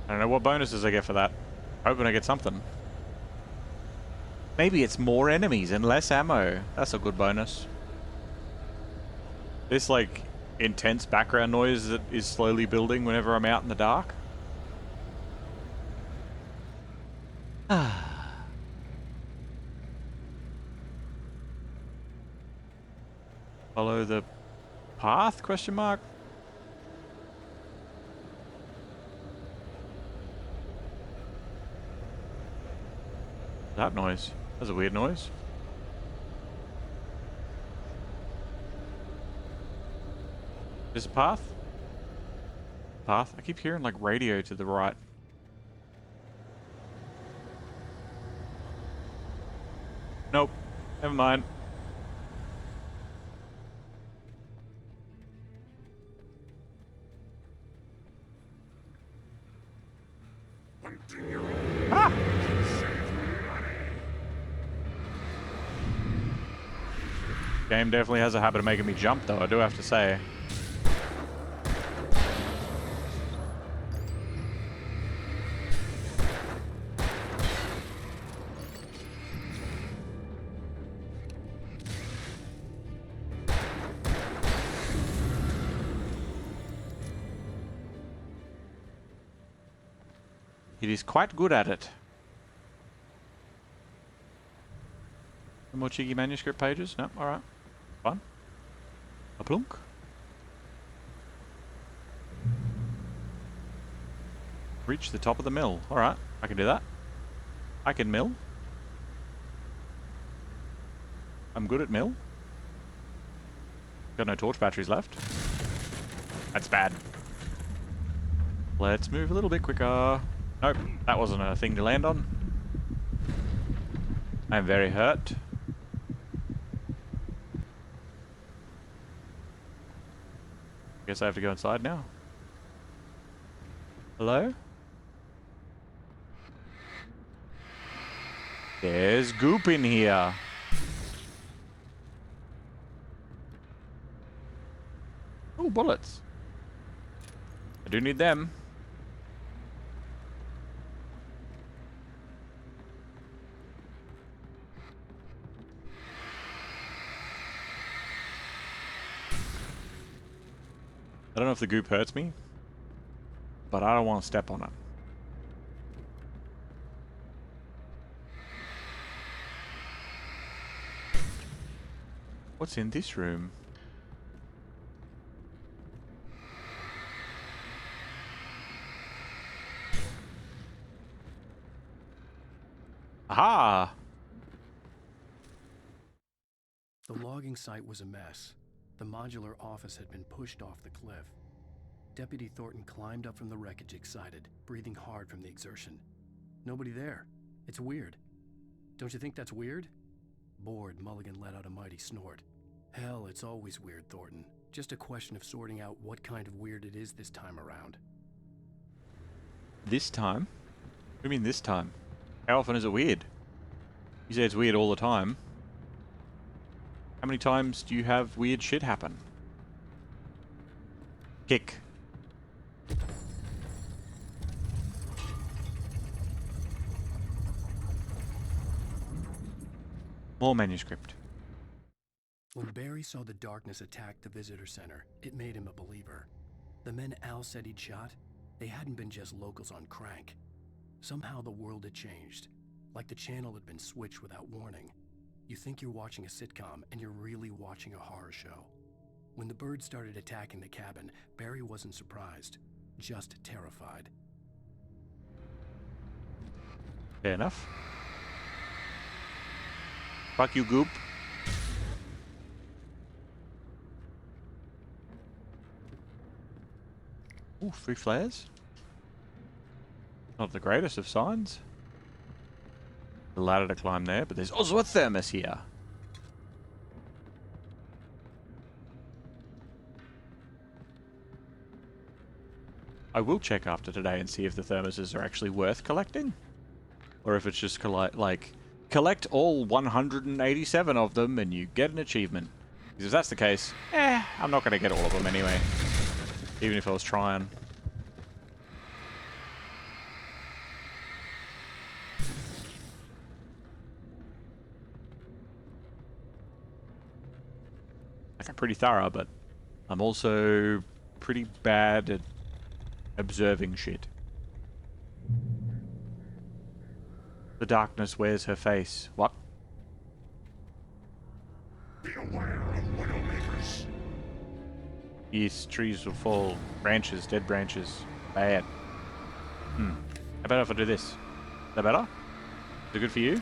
I don't know what bonuses I get for that. Hoping I get something. Maybe it's more enemies and less ammo. That's a good bonus. This, like, intense background noise that is slowly building whenever I'm out in the dark. Follow the path? Question mark. That noise. That's a weird noise. There's a path? Path? I keep hearing like radio to the right. Nope. Never mind. Ah! Game definitely has a habit of making me jump though, I do have to say. It is quite good at it. Some more cheeky manuscript pages? No, alright. Fun. A plunk. Reach the top of the mill. Alright, I can do that. I can mill. I'm good at mill. Got no torch batteries left. That's bad. Let's move a little bit quicker. Nope, that wasn't a thing to land on. I'm very hurt. Guess I have to go inside now. Hello? There's goop in here. Oh, bullets. I do need them. I don't know if the goop hurts me, but I don't want to step on it. What's in this room? Aha! The logging site was a mess. The modular office had been pushed off the cliff. Deputy Thornton climbed up from the wreckage excited, breathing hard from the exertion. Nobody there. It's weird. Don't you think that's weird? Bored, Mulligan let out a mighty snort. Hell, it's always weird, Thornton. Just a question of sorting out what kind of weird it is this time around. This time? What do you mean this time? How often is it weird? You say it's weird all the time. How many times do you have weird shit happen? Kick. More manuscript. When Barry saw the darkness attack the visitor center, it made him a believer. The men Al said he'd shot, they hadn't been just locals on crank. Somehow the world had changed, like the channel had been switched without warning. You think you're watching a sitcom, and you're really watching a horror show. When the birds started attacking the cabin, Barry wasn't surprised, just terrified. Fair enough. Fuck you, Goop. Ooh, 3 flares. Not the greatest of signs. The ladder to climb there, but there's also a thermos here. I will check after today and see if the thermoses are actually worth collecting. Or if it's just collect all 187 of them and you get an achievement. Because if that's the case, I'm not going to get all of them anyway. Even if I was trying. Like, I'm pretty thorough, but I'm also pretty bad at observing shit. The darkness wears her face. What? Be aware of Widowmakers. Yes, trees will fall. Branches, dead branches. Bad. How about if I do this? Is that better? Is it good for you?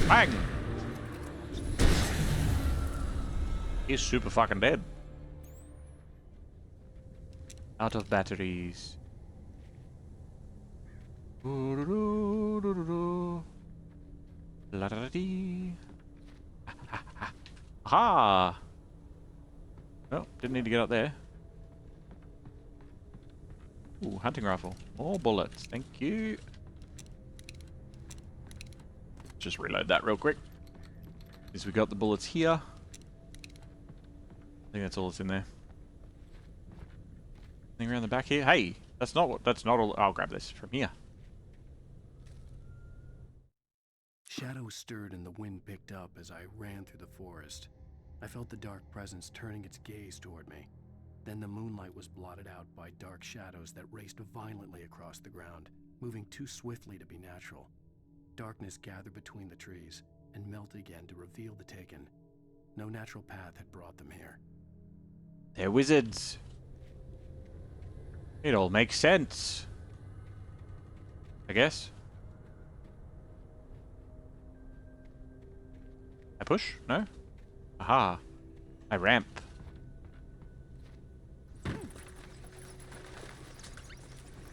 Bang! He's super fucking dead. Out of batteries. La-da-da-dee. Aha! Oh, didn't need to get up there. Ooh, hunting rifle. More bullets. Thank you. Just reload that real quick. Because we got the bullets here. I think that's all that's in there. Anything around the back here? Hey! That's not all. I'll grab this from here. Shadows stirred and the wind picked up as I ran through the forest. I felt the dark presence turning its gaze toward me. Then the moonlight was blotted out by dark shadows that raced violently across the ground, moving too swiftly to be natural. Darkness gathered between the trees and melted again to reveal the Taken. No natural path had brought them here. They're wizards. It all makes sense. I guess. I push? No? Aha. I ramp.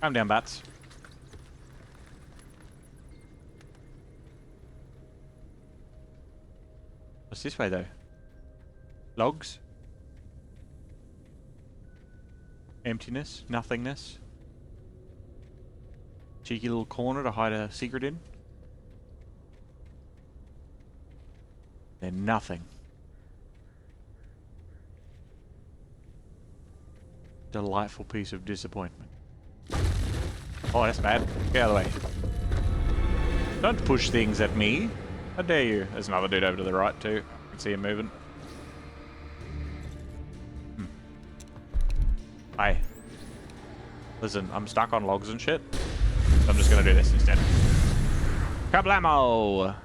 Calm down, bats. What's this way, though? Logs? Emptiness? Nothingness? cheeky little corner to hide a secret in. Then nothing. Delightful piece of disappointment. Oh, that's bad. Get out of the way. Don't push things at me. How dare you? There's another dude over to the right too. I can see him moving. Hi. Listen, I'm stuck on logs and shit. So I'm just gonna do this instead. Kablamo!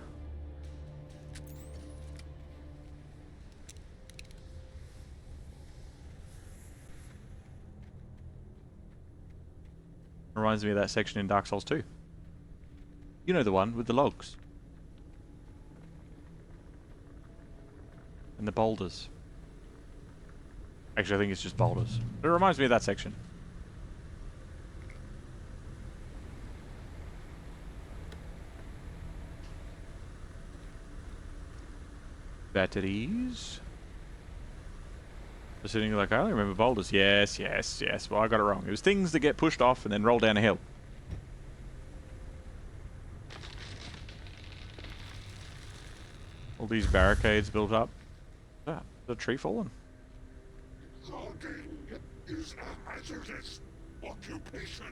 Reminds me of that section in Dark Souls 2. You know the one with the logs. And the boulders. Actually, I think it's just boulders. But it reminds me of that section. Batteries. Just sitting like, I only remember boulders. Yes, yes, yes. Well, I got it wrong. It was things that get pushed off and then roll down a hill. All these barricades built up. Ah, the tree fallen. Logging is a hazardous occupation.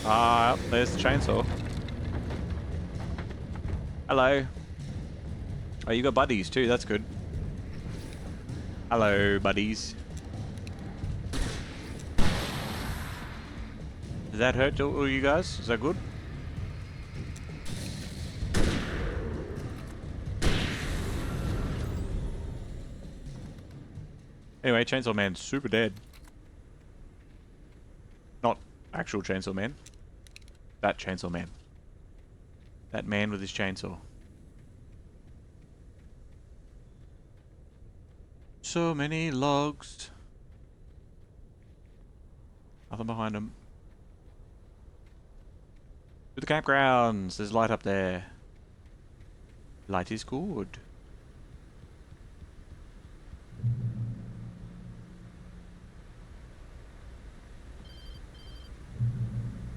Ah, there's the chainsaw. Hello. Oh, you got buddies too. That's good. Hello, buddies. Does that hurt all you guys? Is that good? Anyway, Chainsaw Man's super dead. Not actual Chainsaw Man. That Chainsaw Man. That man with his chainsaw. So many logs. Nothing behind them. To the campgrounds. There's light up there. Light is good.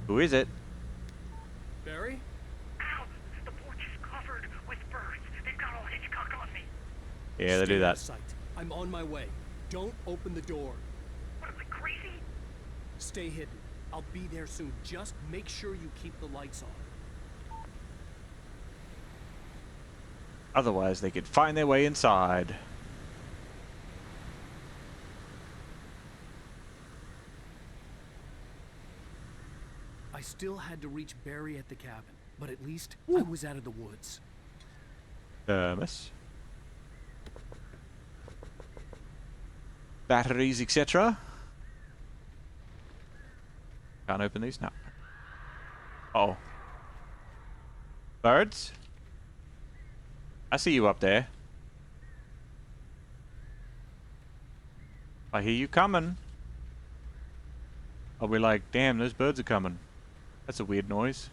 Who is it? Barry? Ow! The porch is covered with birds. They've got all Hitchcock on me. Yeah, they do that. Stay out of sight. I'm on my way. Don't open the door. What am I, crazy? Stay hidden. I'll be there soon. Just make sure you keep the lights on. Otherwise, they could find their way inside. I still had to reach Barry at the cabin, but at least I was out of the woods. Miss. Batteries, etc. Can't open these? No. Oh. Birds? I see you up there. I hear you coming. I'll be like, damn, those birds are coming. That's a weird noise.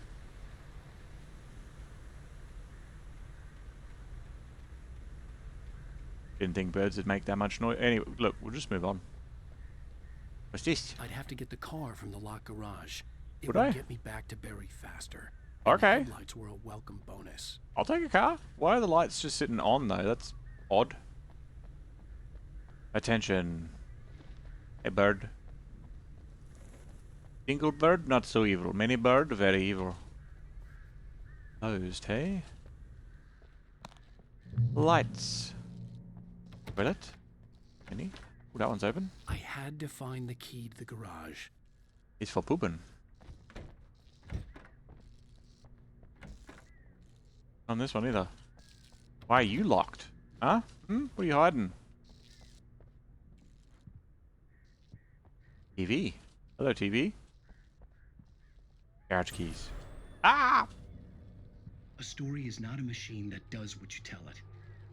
Didn't think birds would make that much noise. Anyway, look, we'll just move on. What's this? I'd have to get the car from the locked garage. It Would would I? get me back to Barry faster. And Okay. the headlights were a welcome bonus. I'll take a car. Why are the lights just sitting on though? That's odd. Attention. Hey bird. Single bird, not so evil. Many bird, very evil. Closed, hey? Lights. Toilet? Any? Oh, that one's open. I had to find the key to the garage. It's for pooping. On this one either. Why are you locked? Huh? What are you hiding? TV. Hello, TV. Garage keys. Ah! A story is not a machine that does what you tell it.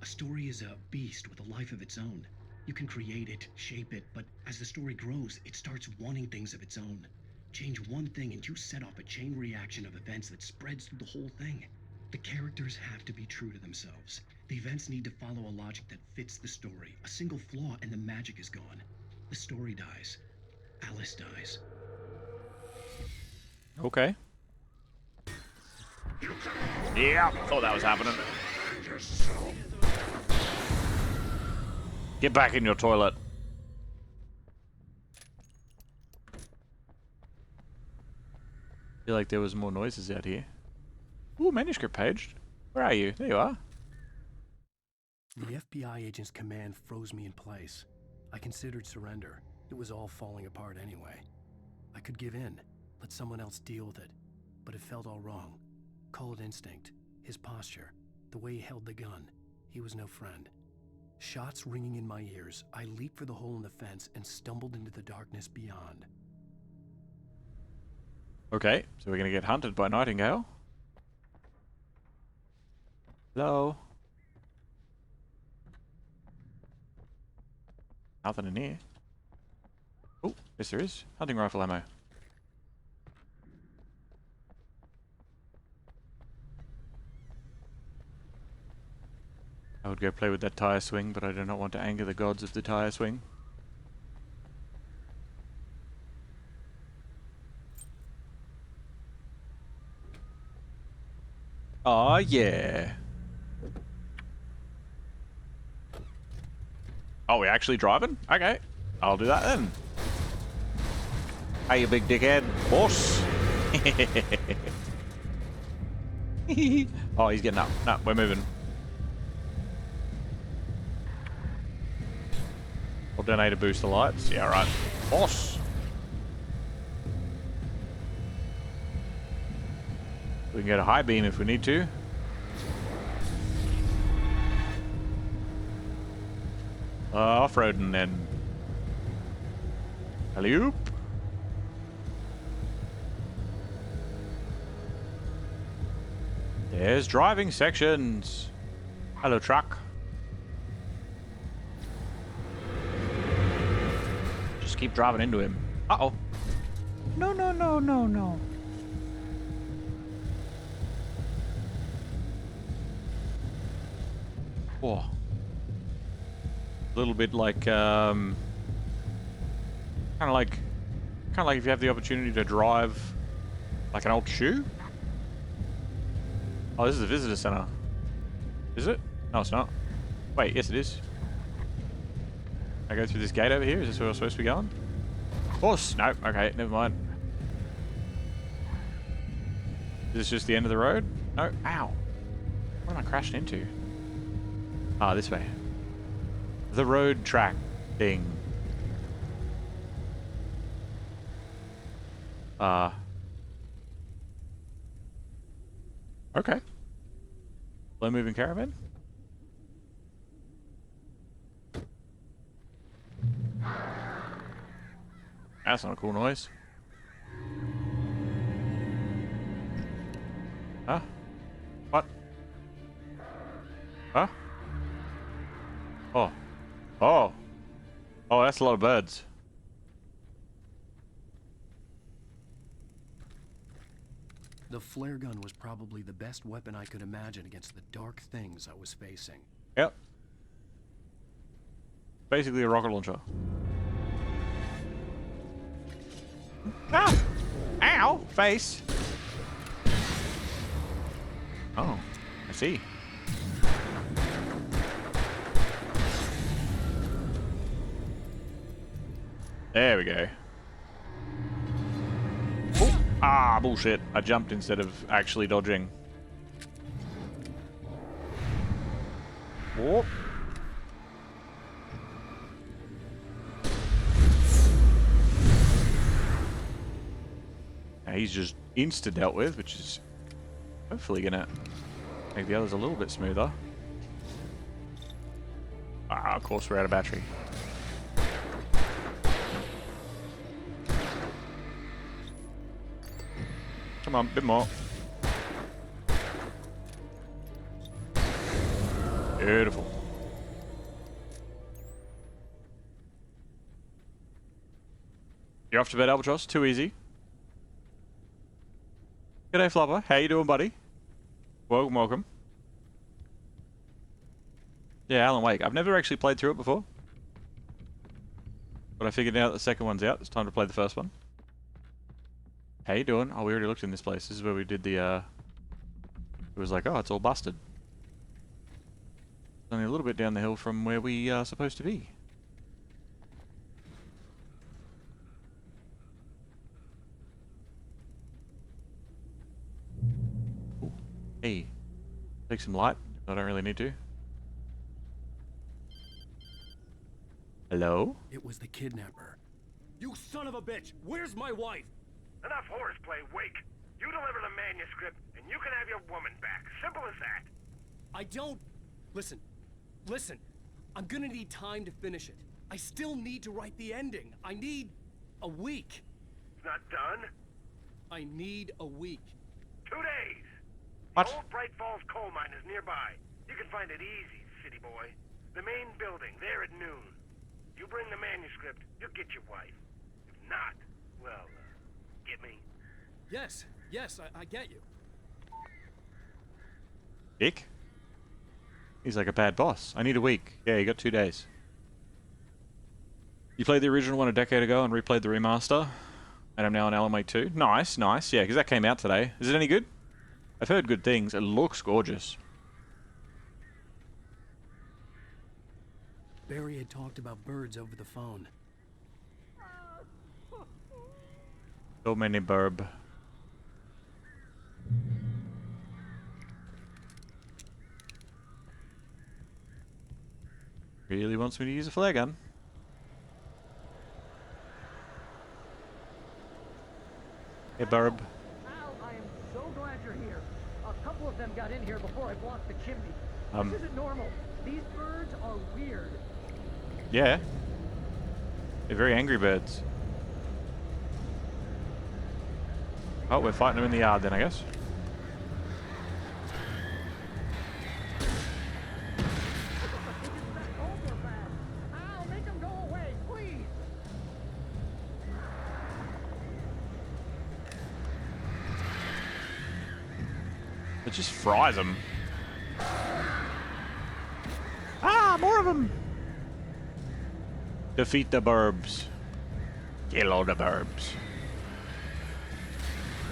A story is a beast with a life of its own. You can create it, shape it, but as the story grows, it starts wanting things of its own. Change one thing and you set off a chain reaction of events that spreads through the whole thing. The characters have to be true to themselves. The events need to follow a logic that fits the story. A single flaw and the magic is gone. The story dies. Alice dies. Okay. Yeah, thought that was happening. Get back in your toilet. Feel like there was more noises out here. Ooh, manuscript page. Where are you? There you are. The FBI agent's command froze me in place. I considered surrender. It was all falling apart anyway. I could give in, let someone else deal with it. But it felt all wrong. Call it instinct. His posture. The way he held the gun. He was no friend. Shots ringing in my ears, I leaped for the hole in the fence and stumbled into the darkness beyond. Okay, so we're gonna get hunted by Nightingale. Hello? Nothing in here. Oh, yes there is. Hunting rifle ammo. I would go play with that tire swing, but I do not want to anger the gods of the tire swing. Oh yeah. Oh, we're actually driving? Okay. I'll do that then. Hey, you big dickhead. Boss. Oh, he's getting up. No, we're moving. Alternator boost the lights. Yeah, right. Boss. We can go to high beam if we need to. Off-roading then. Alley-oop. There's driving sections. Hello, truck. Just keep driving into him. Uh-oh. No, no, no, no, no. Whoa. A little bit like, kind of like if you have the opportunity to drive like an old shoe. Oh, this is the visitor center. Is it? No, it's not. Wait, yes it is. I go through this gate over here? Is this where we're supposed to be going? Of course. Nope. Okay, never mind. Is this just the end of the road? No. Ow. What am I crashing into? Ah, this way. The road track thing. Okay. Slow moving caravan? That's not a cool noise. Huh? What? Huh? Oh. Oh. Oh, that's a lot of birds. The flare gun was probably the best weapon I could imagine against the dark things I was facing. Yep. Basically a rocket launcher. Ah! Ow! Face! Oh, I see. There we go. Oh. Ah, bullshit. I jumped instead of actually dodging. Whoop. Now he's just insta-dealt with, which is hopefully gonna make the others a little bit smoother. Ah, of course we're out of battery. Come on, a bit more. Beautiful. You're off to bed, Albatross? Too easy. G'day, Flubber. How you doing, buddy? Welcome, welcome. Yeah, Alan Wake. I've never actually played through it before. But I figured now that the second one's out, it's time to play the first one. How you doing? Oh, we already looked in this place. This is where we did the, It was like, oh, it's all busted. It's only a little bit down the hill from where we are supposed to be. Ooh. Hey. Take some light. I don't really need to. Hello? It was the kidnapper. You son of a bitch! Where's my wife? Enough horseplay, Wake. You deliver the manuscript, and you can have your woman back. Simple as that. I don't... Listen. I'm gonna need time to finish it. I still need to write the ending. I need a week. It's not done? I need a week. 2 days. What? The old Bright Falls coal mine is nearby. You can find it easy, city boy. The main building, there at noon. You bring the manuscript, you'll get your wife. If not, well, get me? Yes, I get you. Dick? He's like a bad boss. I need a week. Yeah, you got 2 days. You played the original one a decade ago and replayed the remaster. And I'm now on Alan Wake 2. Nice. Yeah, because that came out today. Is it any good? I've heard good things. It looks gorgeous. Barry had talked about birds over the phone. So many burb. Really wants me to use a flare gun. Hey, burb. Al, I am so glad you're here. A couple of them got in here before I blocked the chimney. This isn't normal. These birds are weird. Yeah. They're very angry birds. Oh, we're fighting them in the yard then, I guess. Al, make them go away, please. It just fries them. Ah, more of them! Defeat the burbs. Kill all the burbs.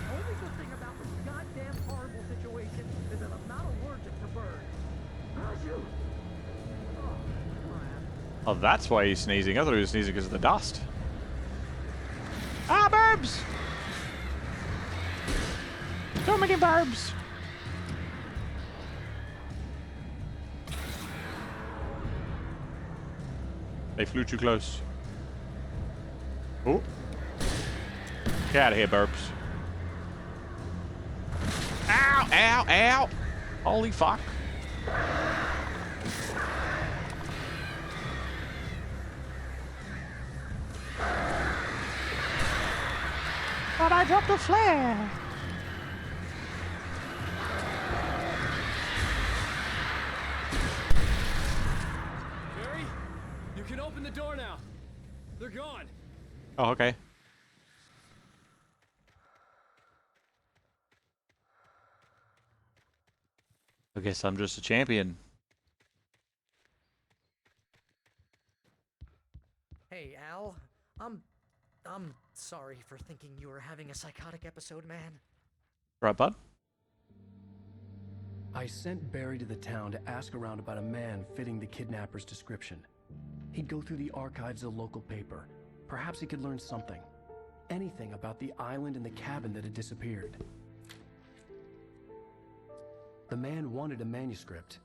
The only good thing about this goddamn horrible situation is that I'm not allergic to birds. Achoo! Oh, that's why he's sneezing. I thought he was sneezing because of the dust. Ah, burbs! So many burbs! They flew too close. Oh. Get out of here, burbs. Ow, ow, ow! Holy fuck. But I dropped a flare. Barry, you can open the door now. They're gone. Oh, okay. I guess I'm just a champion. Hey, Al. I'm sorry for thinking you were having a psychotic episode, man. Right, bud? I sent Barry to the town to ask around about a man fitting the kidnapper's description. He'd go through the archives of the local paper. Perhaps he could learn something. Anything about the island and the cabin that had disappeared. The man wanted a manuscript.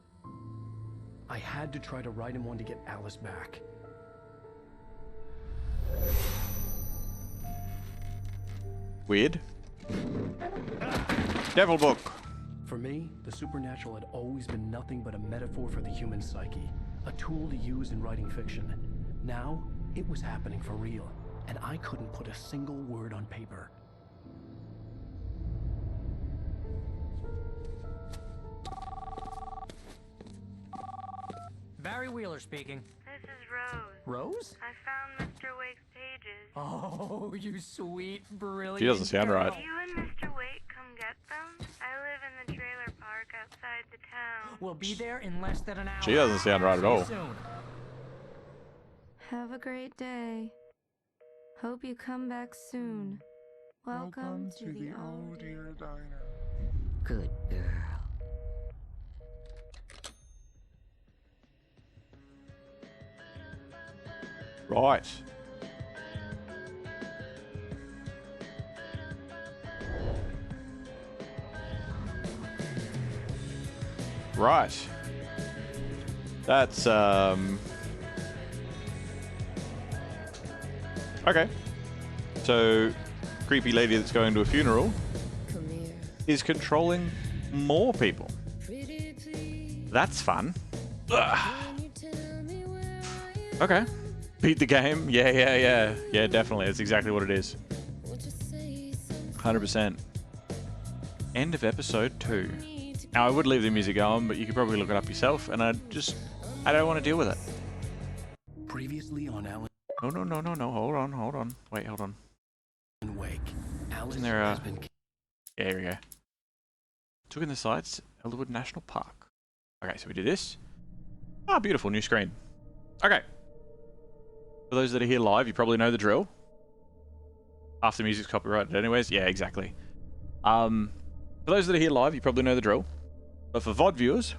I had to try to write him one to get Alice back. Weird. Devil book. For me, the supernatural had always been nothing but a metaphor for the human psyche, a tool to use in writing fiction. Now, it was happening for real, and I couldn't put a single word on paper. Barry Wheeler speaking. This is Rose. Rose? I found Mr. Wake's pages. Oh, you sweet, brilliant. She doesn't sound right. You and Mr. Wake come get them? I live in the trailer park outside the town. We'll be there in less than an hour. She doesn't sound right at all. Soon. Have a great day. Hope you come back soon. Welcome to the Oh Dear Diner. Good girl. Right. Right. That's, okay. So, creepy lady that's going to a funeral is controlling more people. That's fun. Ugh. Okay. Beat the game. Yeah, definitely. That's exactly what it is. 100%. End of episode 2. Now, I would leave the music going, but you could probably look it up yourself, and I don't want to deal with it. Previously on Alan No. Hold on. Wait, hold on. Wake. Alice Isn't there has been Yeah, here we go. Took in the sights, Elderwood National Park. Okay, so we do this. Ah, beautiful, new screen. Okay. For those that are here live, you probably know the drill. Half the music's copyrighted anyways. Yeah, exactly. For those that are here live, you probably know the drill. But for VOD viewers,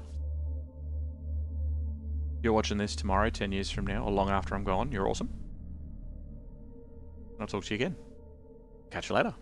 you're watching this tomorrow, 10 years from now, or long after I'm gone, you're awesome. And I'll talk to you again. Catch you later.